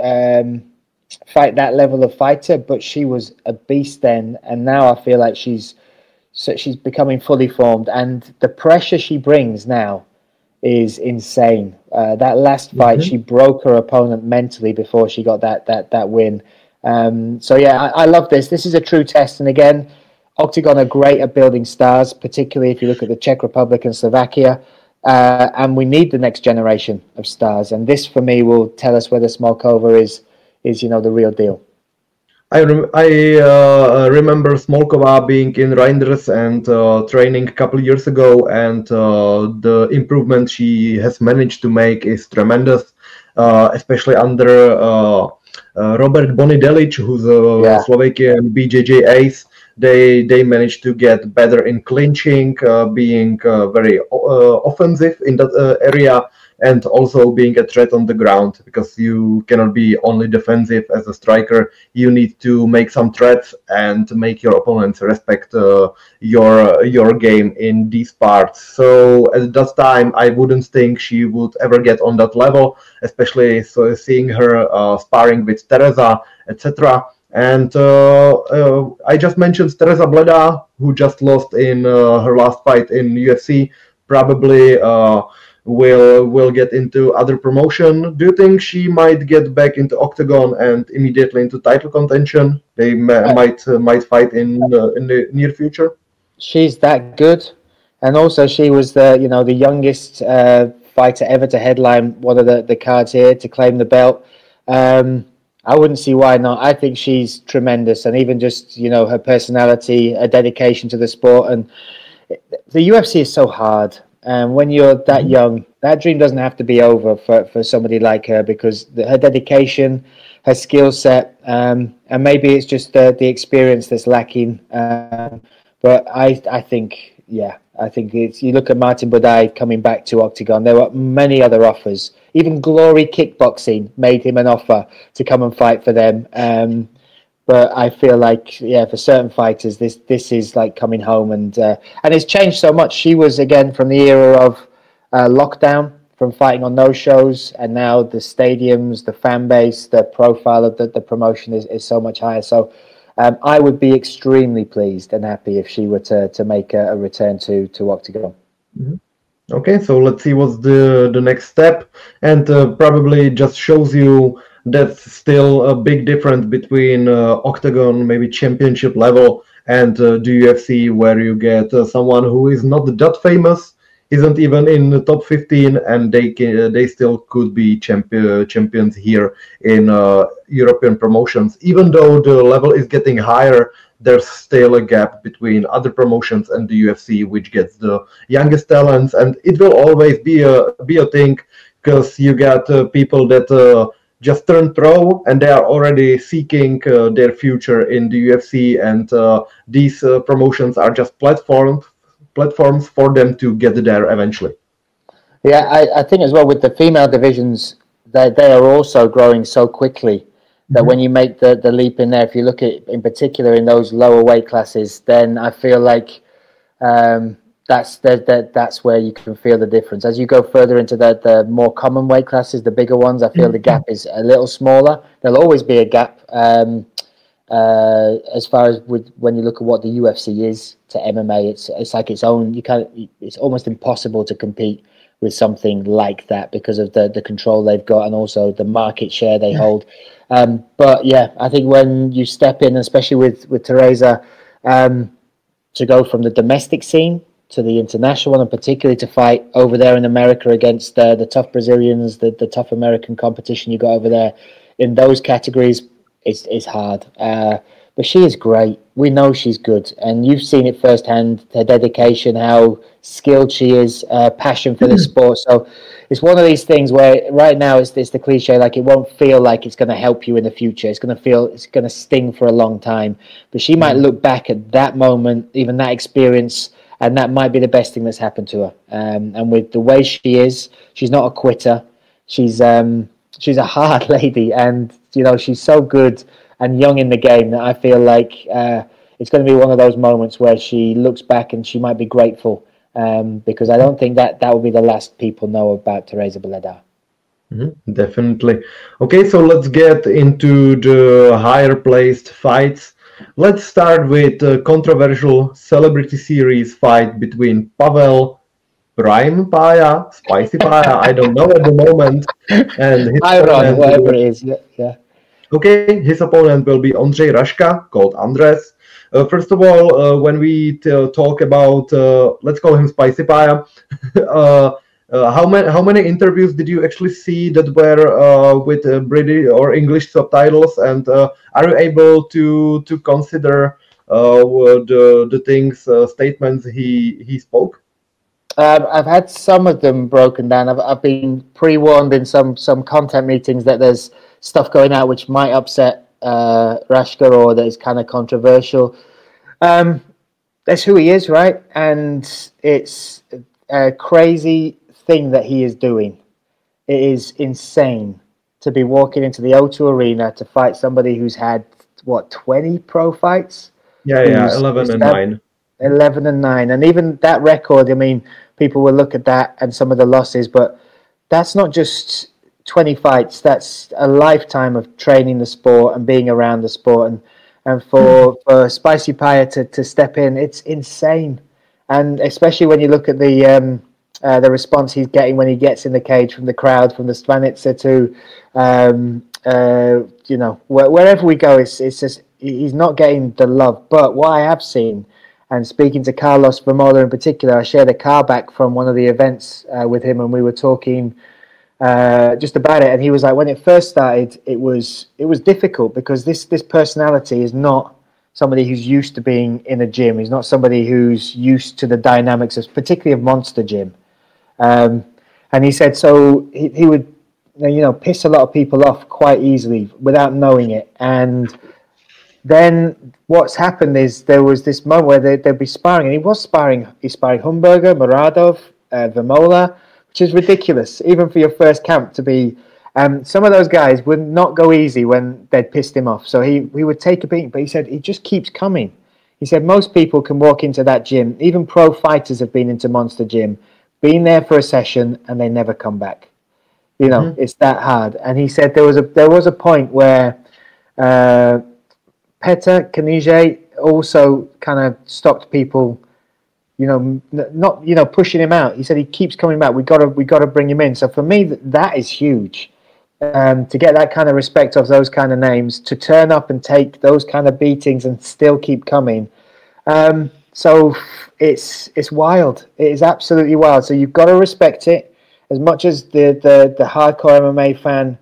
fight that level of fighter. But she was a beast then, and now I feel like she's becoming fully formed, and the pressure she brings now is insane. That last fight, she broke her opponent mentally before she got that win. So yeah, I love this. This is a true test. And again, Octagon are great at building stars, particularly if you look at the Czech Republic and Slovakia. And we need the next generation of stars. And this, for me, will tell us whether Smolkova is the real deal. I remember Smolkova being in Reinders and training a couple of years ago, and the improvement she has managed to make is tremendous, especially under Robert Bonidelic, who's a Slovakian BJJ ace. They managed to get better in clinching, being very offensive in that area, and also being a threat on the ground, because you cannot be only defensive as a striker. You need to make some threats and make your opponents respect your game in these parts. So at that time, I wouldn't think she would ever get on that level, especially seeing her sparring with Teresa, etc. And I just mentioned Teresa Bleda, who just lost in her last fight in UFC. Probably will get into other promotion. Do you think she might get back into Octagon and immediately into title contention? They might fight in the near future. She's that good, and also she was the youngest fighter ever to headline one of the cards here to claim the belt. I wouldn't see why not. I think she's tremendous, and even just her personality, a dedication to the sport, and the UFC is so hard. And when you're that young, that dream doesn't have to be over for somebody like her, because her dedication, her skill set, and maybe it's just the experience that's lacking. But I think it's, you look at Martin Buday coming back to Octagon. There were many other offers. Even Glory Kickboxing made him an offer to come and fight for them. But I feel like, for certain fighters, this is like coming home, and it's changed so much. She was, again, from the era of lockdown, from fighting on no shows, and now the stadiums, the fan base, the profile of the promotion is so much higher. So I would be extremely pleased and happy if she were to make a return to Octagon. Okay, so let's see what's the next step, and probably just shows you that's still a big difference between Octagon, maybe championship level, and the UFC, where you get someone who is not that famous, isn't even in the top 15, and they still could be champions here in European promotions. Even though the level is getting higher, there's still a gap between other promotions and the UFC, which gets the youngest talents, and it will always be a thing, because you got people that just turned pro and they are already seeking their future in the UFC, and these promotions are just platforms platforms for them to get there eventually. Yeah, I think as well with the female divisions, they are also growing so quickly that when you make the leap in there, if you look at in particular in those lower weight classes, then I feel like that's where you can feel the difference. As you go further into the more common weight classes, the bigger ones, I feel the gap is a little smaller. There'll always be a gap as far as when you look at what the UFC is to MMA. It's like its own. It's almost impossible to compete with something like that because of the control they've got and also the market share they hold. But yeah, I think when you step in, especially with Teresa, to go from the domestic scene to the international one, and particularly to fight over there in America against the tough Brazilians, the tough American competition you got over there in those categories, it's hard. But she is great. We know she's good, and you've seen it firsthand, her dedication, how skilled she is, passion for this sport. So it's one of these things where right now it's the cliche, like it won't feel like it's going to help you in the future. It's going to sting for a long time. But she might look back at that moment, even that experience, and that might be the best thing that's happened to her. And with the way she is, she's not a quitter. She's a hard lady, and she's so good and young in the game that I feel like it's going to be one of those moments where she looks back and she might be grateful, because I don't think that will be the last people know about Teresa Beleda. Definitely. Okay, so let's get into the higher placed fights. Let's start with a controversial celebrity series fight between Pavel Prime Paya, Spicy Paya, I don't know at the moment, and his opponent, whatever it is. Yeah. Okay, his opponent will be Ondřej Raška, called Andres. First of all, when we talk about, let's call him Spicy Paya, how many interviews did you actually see that were with British or English subtitles, and are you able to consider the things, statements he spoke? I've had some of them broken down. I've been pre-warned in some content meetings that there's stuff going out which might upset Rashka, or that is kind of controversial. That's who he is, right? And it's a crazy thing that he is doing. It is insane to be walking into the O2 Arena to fight somebody who's had 20 pro fights. Yeah, 11 and 9. 11 and 9, and even that record. I mean, people will look at that and some of the losses, but that's not just 20 fights. That's a lifetime of training the sport and being around the sport, and for Spicy Paya to step in, it's insane. And especially when you look at the response he's getting when he gets in the cage from the crowd, from the Stvanica to wherever we go, it's just he's not getting the love. But what I have seen, and speaking to Carlos Vermola in particular, I shared a car back from one of the events with him, and we were talking just about it. And he was like, when it first started, it was difficult because this personality is not somebody who's used to being in a gym. He's not somebody who's used to the dynamics of, particularly of Monster Gym. And he said, so he would, piss a lot of people off quite easily without knowing it. And then what's happened is there was this moment where they'd be sparring, and he's sparring Humberger, Muradov, Vermola, which is ridiculous, even for your first camp to be. Some of those guys would not go easy when they'd pissed him off. So he would take a beating, but he said he just keeps coming. He said most people can walk into that gym, even pro fighters have been into Monster Gym, been there for a session, and they never come back. It's that hard. And he said there was a point where Petr Kanije also kind of stopped people, not pushing him out. He said he keeps coming back. We got to bring him in. So for me, that is huge. To get that kind of respect of those kind of names, to turn up and take those kind of beatings and still keep coming. So it's wild. It is absolutely wild. So you've got to respect it as much as the hardcore MMA fan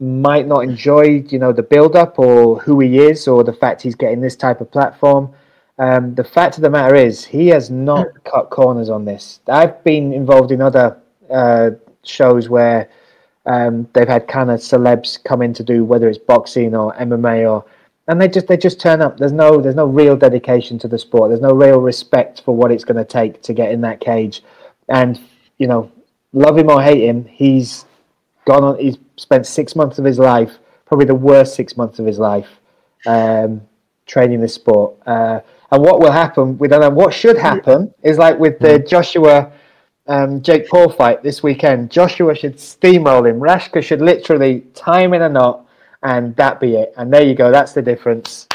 might not enjoy, the build-up or who he is or the fact he's getting this type of platform. The fact of the matter is he has not cut corners on this. I've been involved in other shows where they've had kind of celebs come in to do, whether it's boxing or MMA, and they just turn up. There's no real dedication to the sport. There's no real respect for what it's going to take to get in that cage. And you know, love him or hate him, he's gone on. He's spent 6 months of his life, probably the worst 6 months of his life, training this sport. And what will happen? We don't know. What should happen is like with the Joshua Jake Paul fight this weekend. Joshua should steamroll him. Rashka should literally tie him in a knot, and that be it. And there you go. That's the difference.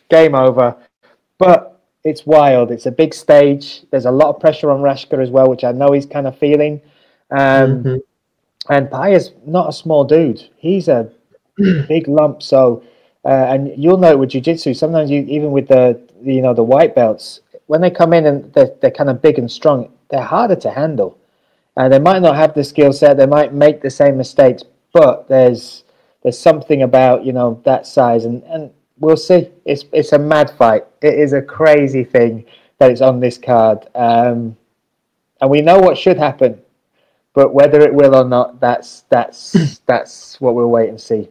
Game over. But it's wild. It's a big stage. There's a lot of pressure on Rashka as well, which I know he's kind of feeling. And Paya's not a small dude. He's a big lump. So, and you'll know it with jiu-jitsu. Sometimes even with the white belts, when they come in and they're kind of big and strong, they're harder to handle. They might not have the skill set. They might make the same mistakes, but there's something about, you know, that size, and we'll see. It's a mad fight. It is a crazy thing that it's on this card, and we know what should happen, but whether it will or not, that's what we'll wait and see.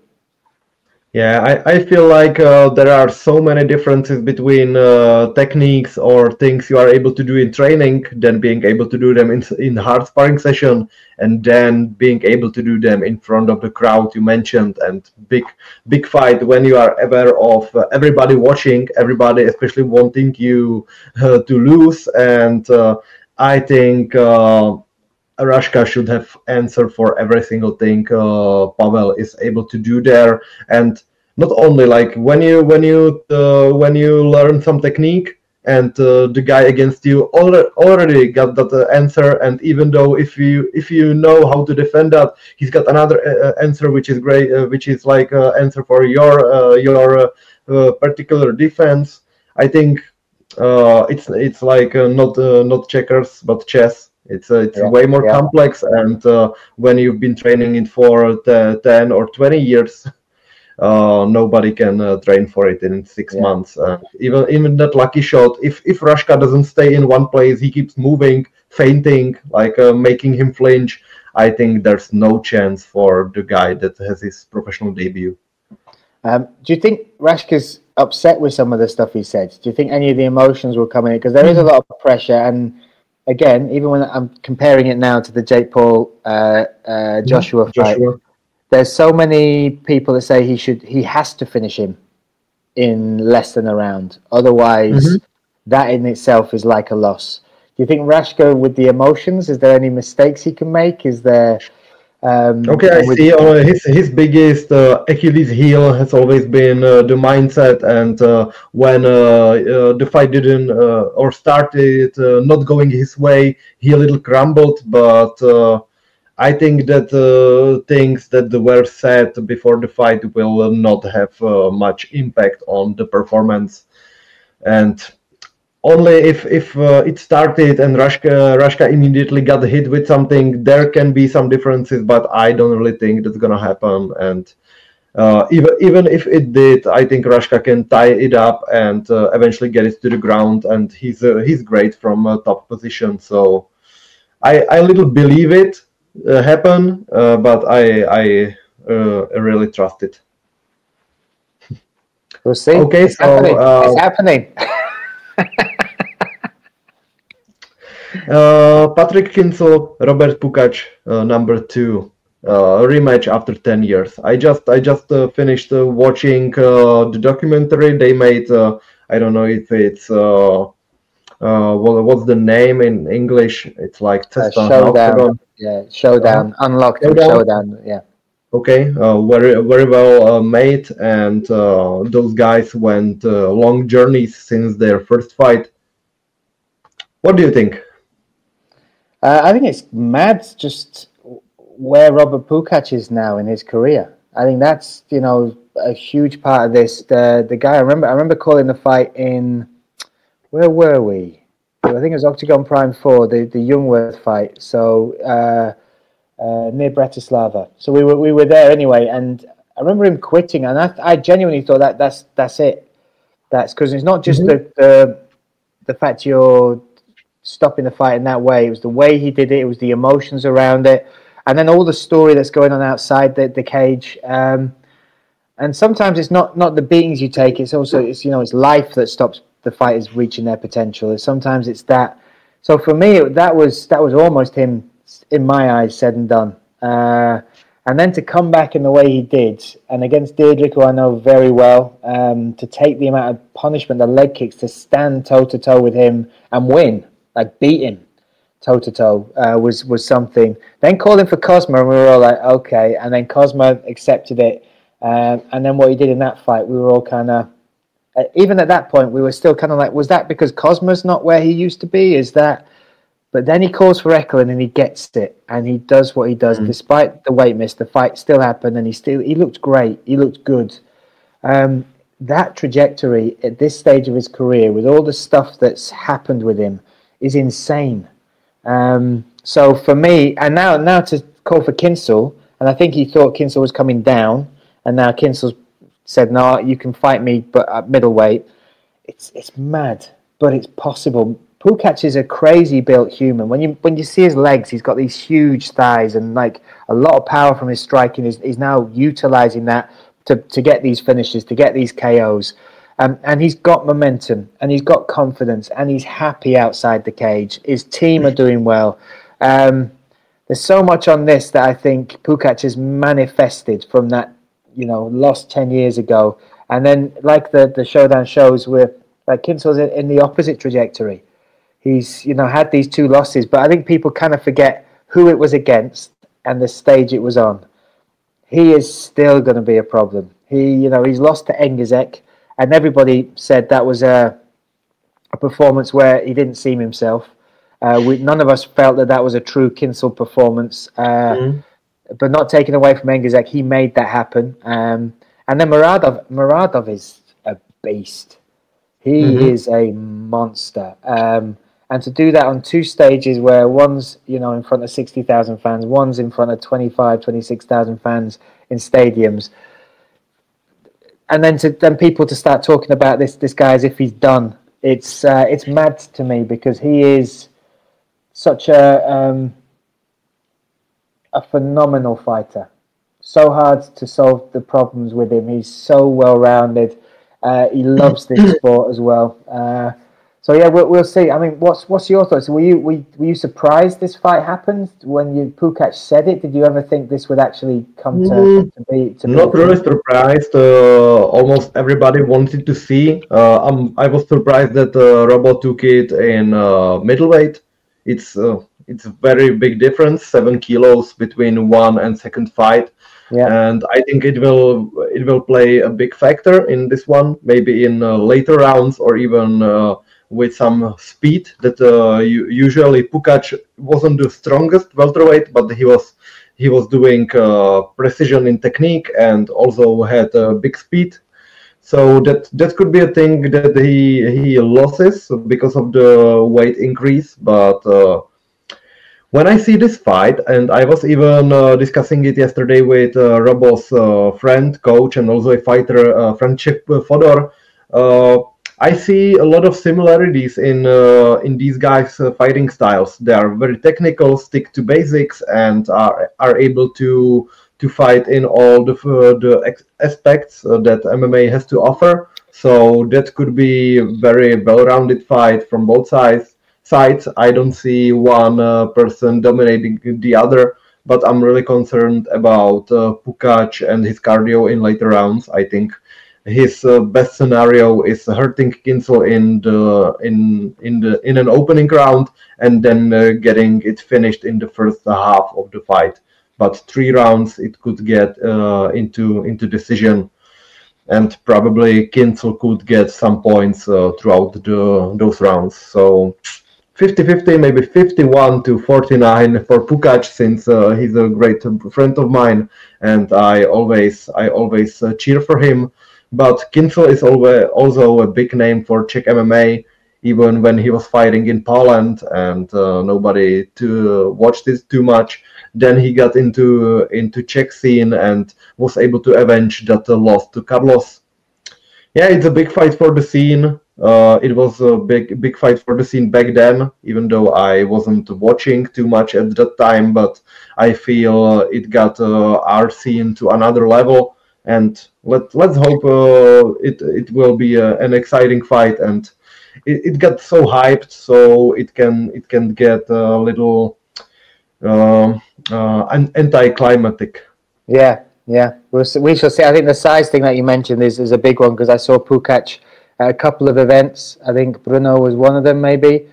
Yeah, I feel like there are so many differences between techniques or things you are able to do in training, then being able to do them in hard sparring session, and then being able to do them in front of the crowd you mentioned, and big fight when you are aware of everybody watching, everybody especially wanting you to lose. And I think Rashka should have answer for every single thing Pavel is able to do there, and not only like when you learn some technique and the guy against you already got that answer, and even though if you know how to defend that, he's got another answer which is great, which is like answer for your particular defense. I think it's like not checkers but chess. It's way more complex, and when you've been training it for 10 or 20 years, nobody can train for it in 6 months. Even that lucky shot, if Rashka doesn't stay in one place, he keeps moving, feinting, like making him flinch, I think there's no chance for the guy that has his professional debut. Do you think Rashka's upset with some of the stuff he said? Do you think any of the emotions will come in? Because there is a lot of pressure, and again, even when I'm comparing it now to the Jake Paul Joshua fight, there's so many people that say he has to finish him in less than a round. Otherwise, that in itself is like a loss. Do you think Rashka, with the emotions, is there any mistakes he can make? Is there? Okay, I see. His biggest Achilles heel has always been the mindset, and when the fight didn't or started not going his way, he a little crumbled. But I think that things that were said before the fight will not have much impact on the performance, and only if it started and Rashka immediately got hit with something, there can be some differences, but I don't really think that's gonna happen. And even if it did, I think Rashka can tie it up and eventually get it to the ground, and he's great from a top position. So I little believe it happen, but I really trust it. We'll see. Okay, it's happening. It's happening. Patrick Kinsel, Robert Pukac, number 2, rematch after 10 years. I just finished watching the documentary they made. I don't know if it's what's the name in English? It's like Showdown. Yeah, Showdown, Unlocked Showdown. Yeah. Okay, very well made, and those guys went long journeys since their first fight. What do you think? I think it's mad just where Robert Pukac is now in his career. I think that's, you know, a huge part of this. The guy I remember calling the fight in, where were we? I think it was Octagon Prime 4, the Youngworth fight. So near Bratislava. So we were there anyway, and I remember him quitting, and I genuinely thought that's it. That's because it's not just the fact you're stopping the fight in that way. It was the way he did it. It was the emotions around it, and then all the story that's going on outside the cage. And And sometimes it's not the beatings you take. It's also it's life that stops the fighters reaching their potential. And sometimes it's that. So for me, that was almost him, in my eyes, said and done. And then to come back in the way he did, and against Deirdre, who I know very well, to take the amount of punishment, the leg kicks, to stand toe to toe with him and win, like beat him toe to toe, was something. Then calling for Cosmo, and we were all like, okay. And then Cosmo accepted it. And then what he did in that fight, we were all kind of, even at that point, we were still kind of like, was that because Cosmo's not where he used to be? Is that? But then he calls for Ekelund and he gets it, and he does what he does. Despite the weight miss, the fight still happened, and he looked great. He looked good. That trajectory at this stage of his career, with all the stuff that's happened with him, is insane. So for me, and now to call for Kinsel, and I think he thought Kinsel was coming down. And now Kinsel's said, no, you can fight me, but at middleweight. It's mad, but it's possible. Pukac is a crazy built human. When you see his legs, he's got these huge thighs and like a lot of power from his striking. He's now utilizing that to get these finishes, to get these KOs. And he's got momentum, and he's got confidence, and he's happy outside the cage. His team are doing well. There's so much on this that I think Pukac has manifested from that, lost 10 years ago. And then, like the showdown shows, where like Kinsel's in the opposite trajectory. He's, had these two losses, but I think people kind of forget who it was against and the stage it was on. He is still going to be a problem. He's lost to Engizek, and everybody said that was a performance where he didn't seem himself. None of us felt that was a true Kinsel performance. But not taken away from Engizek, he made that happen. And then Muradov is a beast. He is a monster. And to do that on two stages where one's, in front of 60,000 fans, one's in front of 26,000 fans in stadiums. And then people to start talking about this guy as if he's done. It's mad to me, because he is such a phenomenal fighter. So hard to solve the problems with him. He's so well-rounded. He loves this sport as well. So yeah, we'll see. I mean, what's your thoughts? Were you surprised this fight happened when Pukac said it? Did you ever think this would actually come to be? Not really surprised. Almost everybody wanted to see. I was surprised that Robo took it in middleweight. It's a very big difference, 7 kilos between one and second fight. Yeah. And I think it will play a big factor in this one, maybe in later rounds, or even with some speed. That usually Pukac wasn't the strongest welterweight, but he was doing precision in technique and also had big speed. So that could be a thing that he loses because of the weight increase. But when I see this fight, and I was even discussing it yesterday with Robo's friend, coach, and also a fighter, František Fodor, I see a lot of similarities in these guys' fighting styles. They are very technical, stick to basics, and are able to fight in all the aspects that MMA has to offer. So that could be a very well-rounded fight from both sides. I don't see one person dominating the other, but I'm really concerned about Pukac and his cardio in later rounds. I think his best scenario is hurting Kinsel in an opening round, and then getting it finished in the first half of the fight. But 3 rounds it could get into decision, and probably Kinsel could get some points throughout those rounds. So 50-50, maybe 51-49 for Pukac, since he's a great friend of mine, and I always cheer for him. But Kinsel is also a big name for Czech MMA, even when he was fighting in Poland and nobody to watch this too much. Then he got into Czech scene and was able to avenge that loss to Carlos. Yeah, it's a big fight for the scene. It was a big fight for the scene back then, even though I wasn't watching too much at that time. But I feel it got our scene to another level. and let's hope it will be an exciting fight, and it got so hyped, so it can get a little anticlimactic. Yeah, we shall see. I think the size thing that you mentioned is a big one, because I saw Pukac at a couple of events. I think Bruno was one of them, maybe,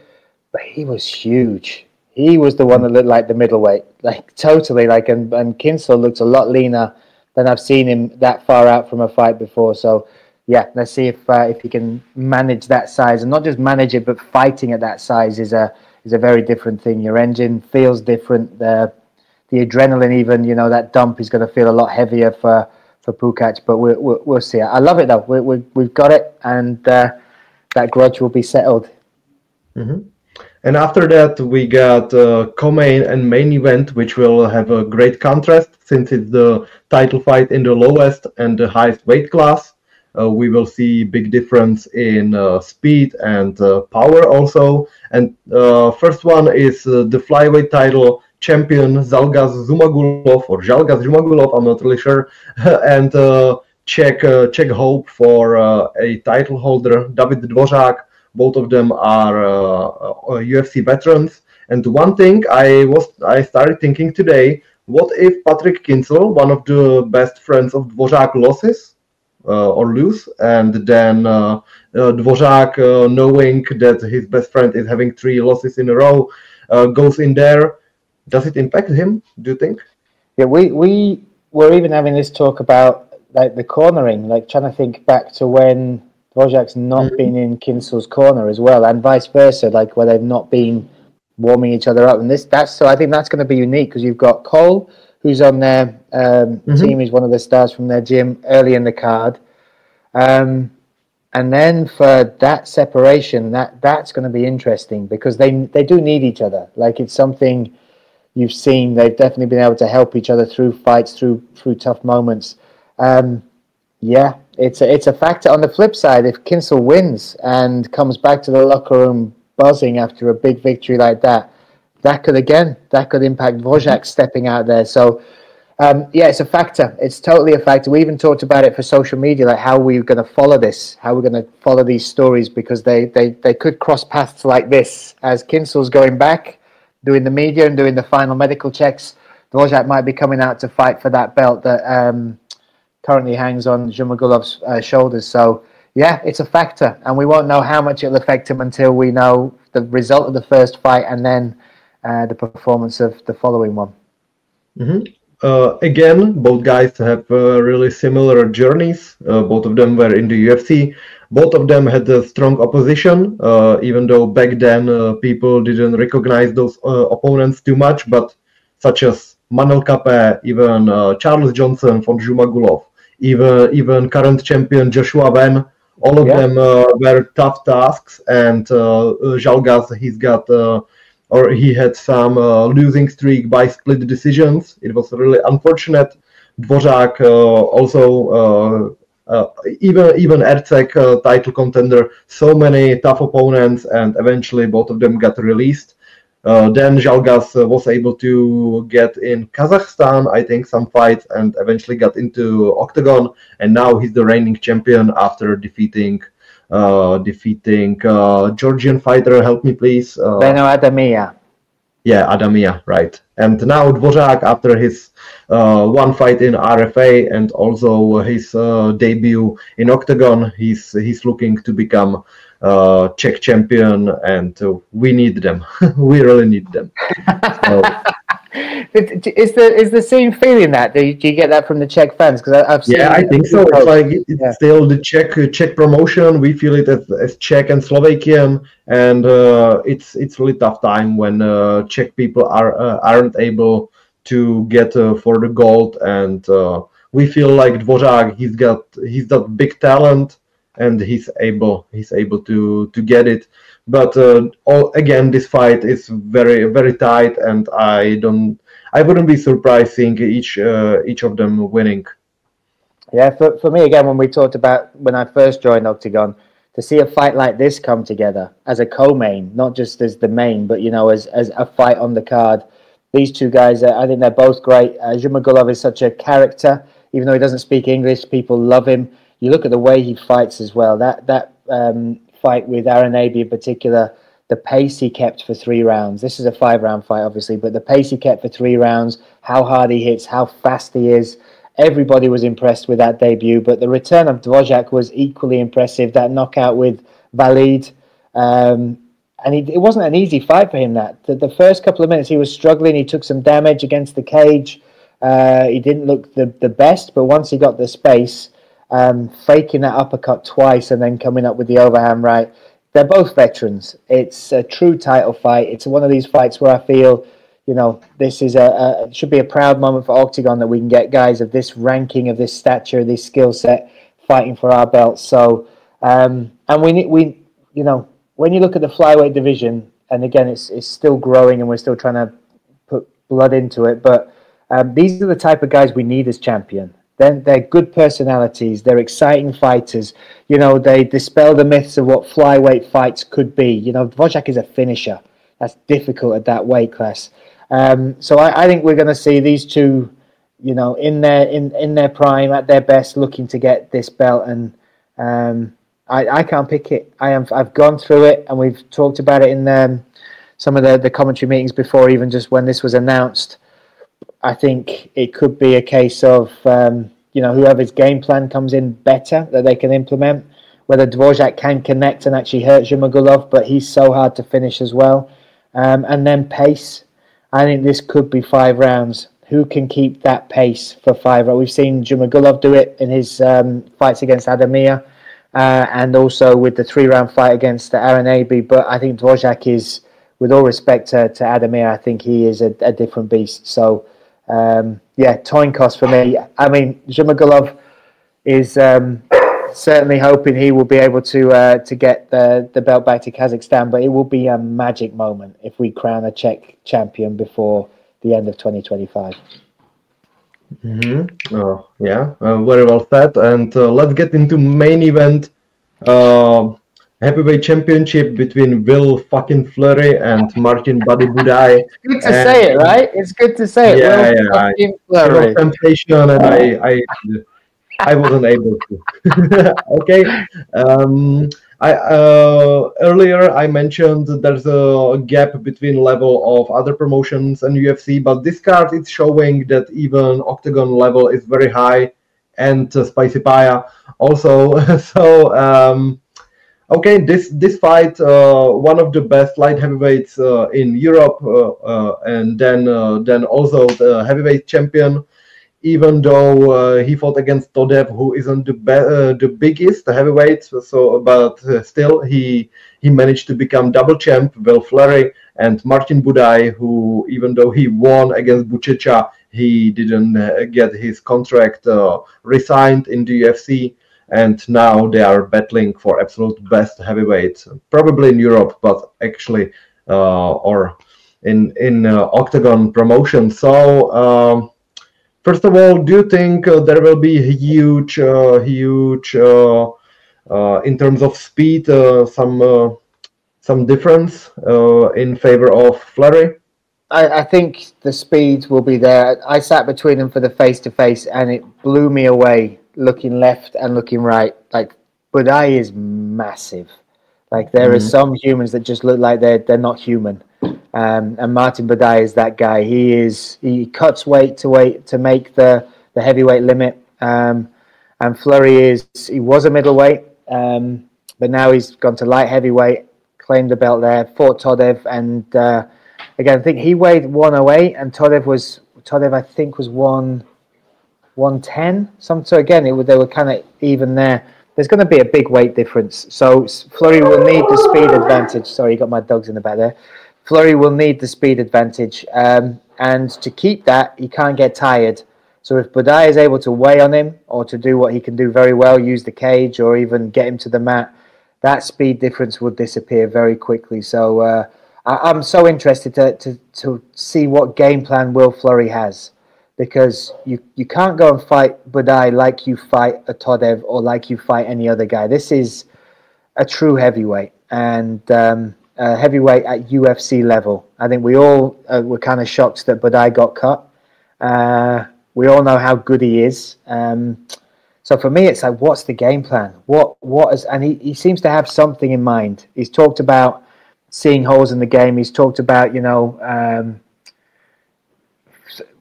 but he was huge. He was the one that looked like the middleweight, like totally. Like, and Kinsel looks a lot leaner than I've seen him that far out from a fight before. So yeah, let's see if he can manage that size, and not just manage it, but fighting at that size is a very different thing. Your engine feels different. The adrenaline, even, you know, that dump is going to feel a lot heavier for Pukac, but we'll see. I love it though. We've got it, and that grudge will be settled. Mm-hmm. And after that, we got co-main and main event, which will have a great contrast, since it's the title fight in the lowest and the highest weight class. We will see big difference in speed and power also. And first one is the flyweight title champion Zalgas Zumagulov, or Zhalgas Zumagulov, I'm not really sure, and Czech hope for a title holder, David Dvořák. Both of them are UFC veterans. And one thing I started thinking today, what if Patrick Kinsel, one of the best friends of Dvořák, loses or lose, and then Dvořák, knowing that his best friend is having 3 losses in a row, goes in there. Does it impact him, do you think? Yeah, we were even having this talk about like the cornering, like trying to think back to when Dvořák's not been in Kinsel's corner as well, and vice versa, like where they've not been warming each other up. And so I think that's going to be unique, because you've got Cole, who's on their team, is one of the stars from their gym early in the card. And then for that separation, that's going to be interesting, because they do need each other. Like, it's something you've seen. They've definitely been able to help each other through fights, through tough moments. Yeah, it's a factor. On the flip side, if Kinsel wins and comes back to the locker room buzzing after a big victory like that, that could impact Dvořák stepping out there. So yeah, it's a factor. It's totally a factor. We even talked about it for social media, like how we're going to follow this, how we're going to follow these stories, because they could cross paths like this. As Kinsel's going back, doing the media and doing the final medical checks, Dvořák might be coming out to fight for that belt that currently hangs on Zhumagulov's shoulders. So yeah, it's a factor, and we won't know how much it'll affect him until we know the result of the first fight, and then the performance of the following one. Again, both guys have really similar journeys. Both of them were in the UFC. Both of them had a strong opposition, even though back then people didn't recognize those opponents too much, but such as Manel Kape, even Charles Johnson from Zhumagulov, even current champion Joshua Wen, all of them were tough tasks, and Zhalgas, he had some losing streak by split decisions. It was really unfortunate. Dvořák also, even Erceg, title contender, so many tough opponents, and eventually both of them got released. Then Zhalgas was able to get in Kazakhstan, I think, some fights, and eventually got into OKTAGON, and now he's the reigning champion after defeating Georgian fighter. Help me, please. Beno Adamia. Yeah, Adamia, right. And now Dvořák, after his one fight in RFA and also his debut in OKTAGON, he's looking to become Czech champion, and we need them. We really need them. So, is the same feeling that do you get that from the Czech fans? Because I've seen. Yeah, I think so. It's like it's still the Czech promotion. We feel it as Czech and Slovakian, and it's really tough time when Czech people aren't able to get for the gold, and we feel like Dvořák, he's got big talent, and he's able to get it. But again, this fight is very, very tight, and I wouldn't be surprised seeing each of them winning. Yeah, for me, again, when we talked about when I first joined OKTAGON, to see a fight like this come together as a co-main, not just as the main, but as a fight on the card. These two guys, I think they're both great. Zhumagulov is such a character. Even though he doesn't speak English, people love him. You look at the way he fights as well. That fight with Arenabi in particular, the pace he kept for 3 rounds. This is a 5-round fight, obviously, but the pace he kept for 3 rounds, how hard he hits, how fast he is. Everybody was impressed with that debut, but the return of Dvořák was equally impressive. That knockout with Valid, and it wasn't an easy fight for him. The first couple of minutes he was struggling. He took some damage against the cage. He didn't look the best, but once he got the space, faking that uppercut twice and then coming up with the overhand right. They're both veterans. It's a true title fight. It's one of these fights where I feel, this is it should be a proud moment for OKTAGON that we can get guys of this ranking, of this stature, this skill set fighting for our belts. So, and when you look at the flyweight division, and again, it's still growing and we're still trying to put blood into it, but these are the type of guys we need as champion. Then they're good personalities. They're exciting fighters. They dispel the myths of what flyweight fights could be. Dvořák is a finisher. That's difficult at that weight class. So I think we're going to see these two, in their prime, at their best, looking to get this belt. And I can't pick it. I've gone through it, and we've talked about it in some of the commentary meetings before, even just when this was announced. I think it could be a case of, whoever's game plan comes in better that they can implement, whether Dvořák can connect and actually hurt Zhumagulov, but he's so hard to finish as well. And then pace. I think this could be 5 rounds. Who can keep that pace for 5 rounds? We've seen Zhumagulov do it in his fights against Ademir, and also with the 3-round fight against Arenabi. But I think Dvořák is, with all respect to Ademir, I think he is a different beast. So, coin cost for me. I mean, Zhumagulov is certainly hoping he will be able to get the belt back to Kazakhstan, but it will be a magic moment if we crown a Czech champion before the end of 2025. Very well said. And let's get into main event. Heavyweight championship between Will fucking Fleury and Martin Buddy Buday. It's good to say it, right? It's good to say it. Yeah. Fleury. Temptation, and I wasn't able to. Okay. Earlier I mentioned there's a gap between level of other promotions and UFC, but this card is showing that even OKTAGON level is very high, and Spicy Paya also. So. Okay, this fight, one of the best light heavyweights in Europe, and then also the heavyweight champion. Even though he fought against Todev, who isn't the biggest heavyweight, but still he managed to become double champ. Will Fleury and Martin Buday, who even though he won against Buchecha, he didn't get his contract re-signed in the UFC. And now they are battling for absolute best heavyweight, probably in Europe, but actually or in OKTAGON promotion. So first of all, do you think there will be huge in terms of speed, some difference in favor of Fleury? I think the speed will be there. I sat between them for the face-to-face, and it blew me away. Looking left and looking right, like Buday is massive. Like there are some humans that just look like they're not human, and Martin Buday is that guy. He cuts weight to make the heavyweight limit, and Fleury he was a middleweight, but now he's gone to light heavyweight, claimed the belt there, fought Todev, and again I think he weighed 108, and Todev I think was 110. So again, they were kind of even there. There's going to be a big weight difference. So Fleury will need the speed advantage. Sorry, you got my dogs in the back there. Fleury will need the speed advantage. And to keep that, he can't get tired. So if Buday is able to weigh on him or to do what he can do very well, use the cage or even get him to the mat, that speed difference will disappear very quickly. So I'm so interested to see what game plan Will Fleury has. Because you can't go and fight Buday like you fight a Todev or like you fight any other guy. This is a true heavyweight, and heavyweight at UFC level. I think we all were kind of shocked that Buday got cut. We all know how good he is. So for me, it's like, what's the game plan? And he seems to have something in mind. He's talked about seeing holes in the game. He's talked about,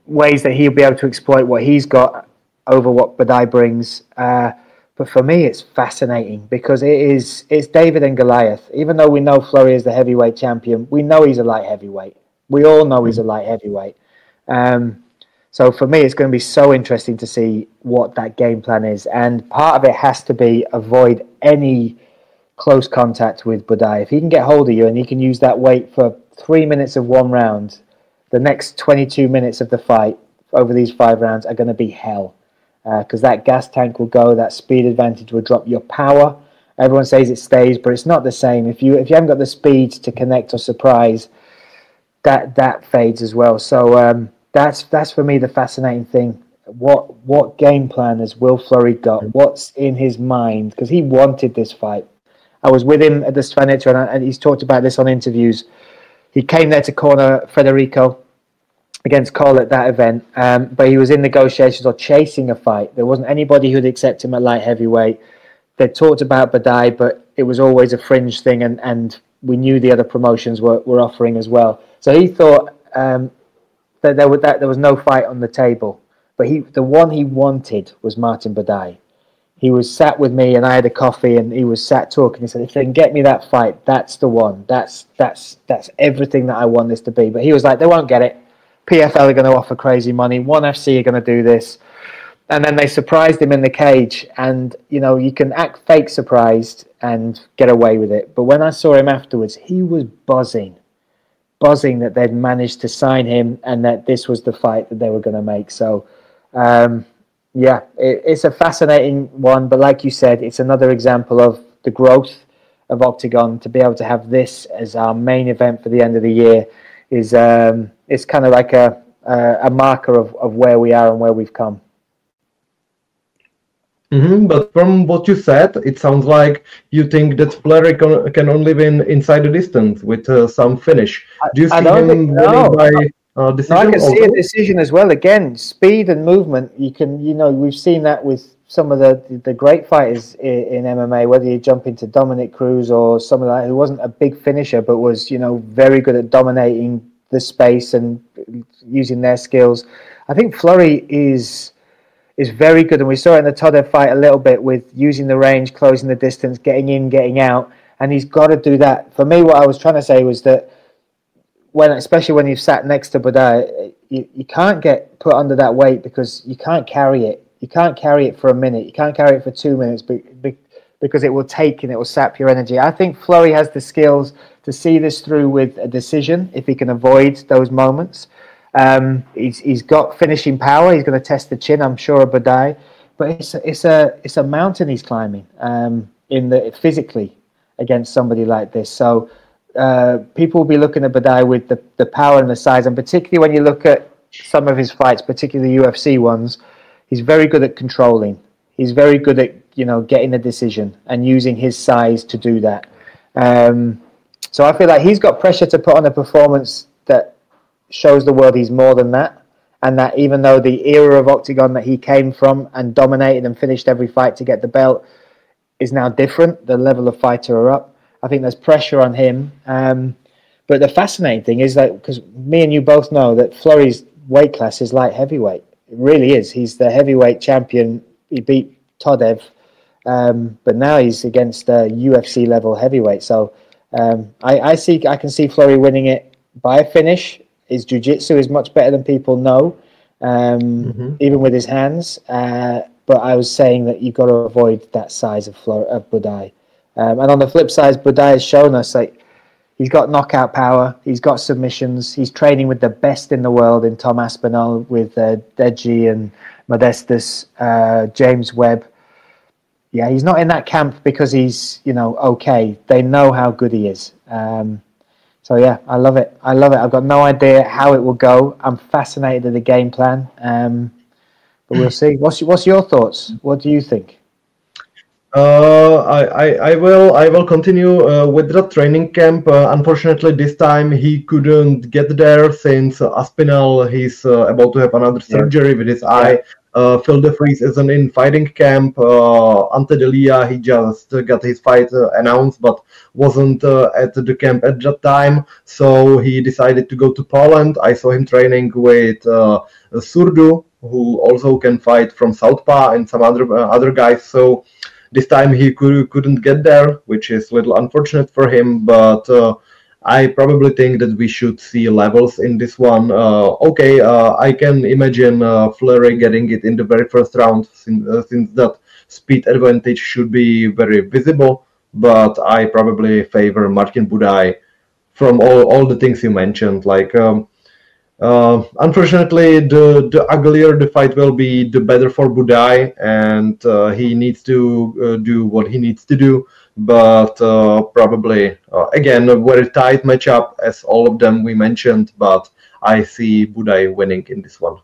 ways that he'll be able to exploit what he's got over what Buday brings. But for me, it's fascinating because it's David and Goliath. Even though we know Fleury is the heavyweight champion, we know he's a light heavyweight. We all know he's a light heavyweight. So for me, it's going to be so interesting to see what that game plan is. And part of it has to be avoid any close contact with Buday. If he can get hold of you and he can use that weight for 3 minutes of one round, the next 22 minutes of the fight over these 5 rounds are going to be hell. Because that gas tank will go, that speed advantage will drop. Your power, everyone says it stays, but it's not the same. If you haven't got the speed to connect or surprise, that fades as well. So that's for me the fascinating thing. What game plan has Will Fleury got? What's in his mind? Because he wanted this fight. I was with him at the Svanetto, and he's talked about this on interviews. He came there to corner Federico against Cole at that event, but he was in negotiations or chasing a fight. There wasn't anybody who'd accept him at light heavyweight. They talked about Buday, but it was always a fringe thing, and we knew the other promotions were offering as well. So he thought that there was no fight on the table. But the one he wanted was Martin Buday. He was sat with me, and I had a coffee, and he was sat talking. He said, "If they can get me that fight, that's the one. That's everything that I want this to be." But he was like, "They won't get it. PFL are going to offer crazy money. ONE FC are going to do this." And then they surprised him in the cage. And, you can act fake surprised and get away with it. But when I saw him afterwards, he was buzzing that they'd managed to sign him and that this was the fight that they were going to make. So, it's a fascinating one. But like you said, it's another example of the growth of Octagon. To be able to have this as our main event for the end of the year is it's kind of like a marker of where we are and where we've come. But from what you said, it sounds like you think that Fleury can only win inside the distance with some finish. Do you see him winning by decision? No, I can see a decision as well. Again, speed and movement. You can, we've seen that with some of the great fighters in MMA, whether you jump into Dominic Cruz or someone like who wasn't a big finisher, but was, very good at dominating the space and using their skills. I think Fleury is very good, and we saw it in the Todev fight a little bit with using the range, closing the distance, getting in, getting out, and he's got to do that. For me, what I was trying to say was that especially when you've sat next to Buday, you can't get put under that weight because you can't carry it. You can't carry it for a minute. You can't carry it for 2 minutes because it will take and it will sap your energy. I think Fleury has the skills to see this through with a decision if he can avoid those moments. He's got finishing power. He's going to test the chin, I'm sure, of Buday. But it's a mountain he's climbing physically against somebody like this. So people will be looking at Buday with the power and the size, and particularly when you look at some of his fights, particularly the UFC ones, he's very good at controlling. He's very good at getting a decision and using his size to do that. So I feel like he's got pressure to put on a performance that shows the world he's more than that, and that even though the era of Octagon that he came from and dominated and finished every fight to get the belt is now different, the level of fighter are up. I think there's pressure on him. But the fascinating thing is that, because me and you both know that Fleury's weight class is light heavyweight. It really is. He's the heavyweight champion. He beat Todev, but now he's against a UFC level heavyweight. So I can see Fleury winning it by a finish. His jiu-jitsu is much better than people know, even with his hands. But I was saying that you've got to avoid that size of Buday. And on the flip side, Buday has shown us he's got knockout power. He's got submissions. He's training with the best in the world in Tom Aspinall, with Deji and Modestus, James Webb. Yeah, he's not in that camp because he's, okay. They know how good he is. So yeah, I love it. I've got no idea how it will go. I'm fascinated at the game plan. But we'll see. What's your thoughts? What do you think? I will continue with the training camp. Unfortunately, this time he couldn't get there since Aspinall he's about to have another surgery with his eye. Phil de Vries isn't in fighting camp. Ante Delia, he just got his fight announced, but wasn't at the camp at that time. So he decided to go to Poland. I saw him training with Surdu, who also can fight from Southpaw, and some other guys. So this time he couldn't get there, which is a little unfortunate for him, but I probably think that we should see levels in this one. I can imagine Fleury getting it in the very first round, since that speed advantage should be very visible, but I probably favor Martin Buday from all the things you mentioned. Like, unfortunately, the uglier the fight will be, the better for Buday, and he needs to do what he needs to do. But probably, again, a very tight matchup, as all of them we mentioned, but I see Buday winning in this one.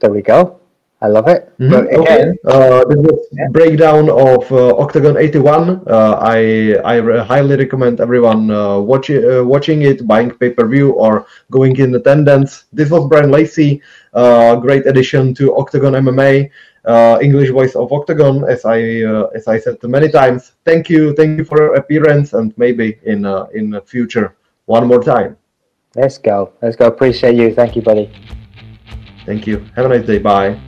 There we go. I love it. But again, this was breakdown of Octagon 81. I highly recommend everyone watching it, buying pay-per-view, or going in attendance. This was Bryan Lacey, great addition to Octagon MMA, English voice of Octagon, as I said many times. Thank you for your appearance, and maybe in the future one more time. Let's go. Appreciate you. Thank you, buddy. Thank you. Have a nice day. Bye.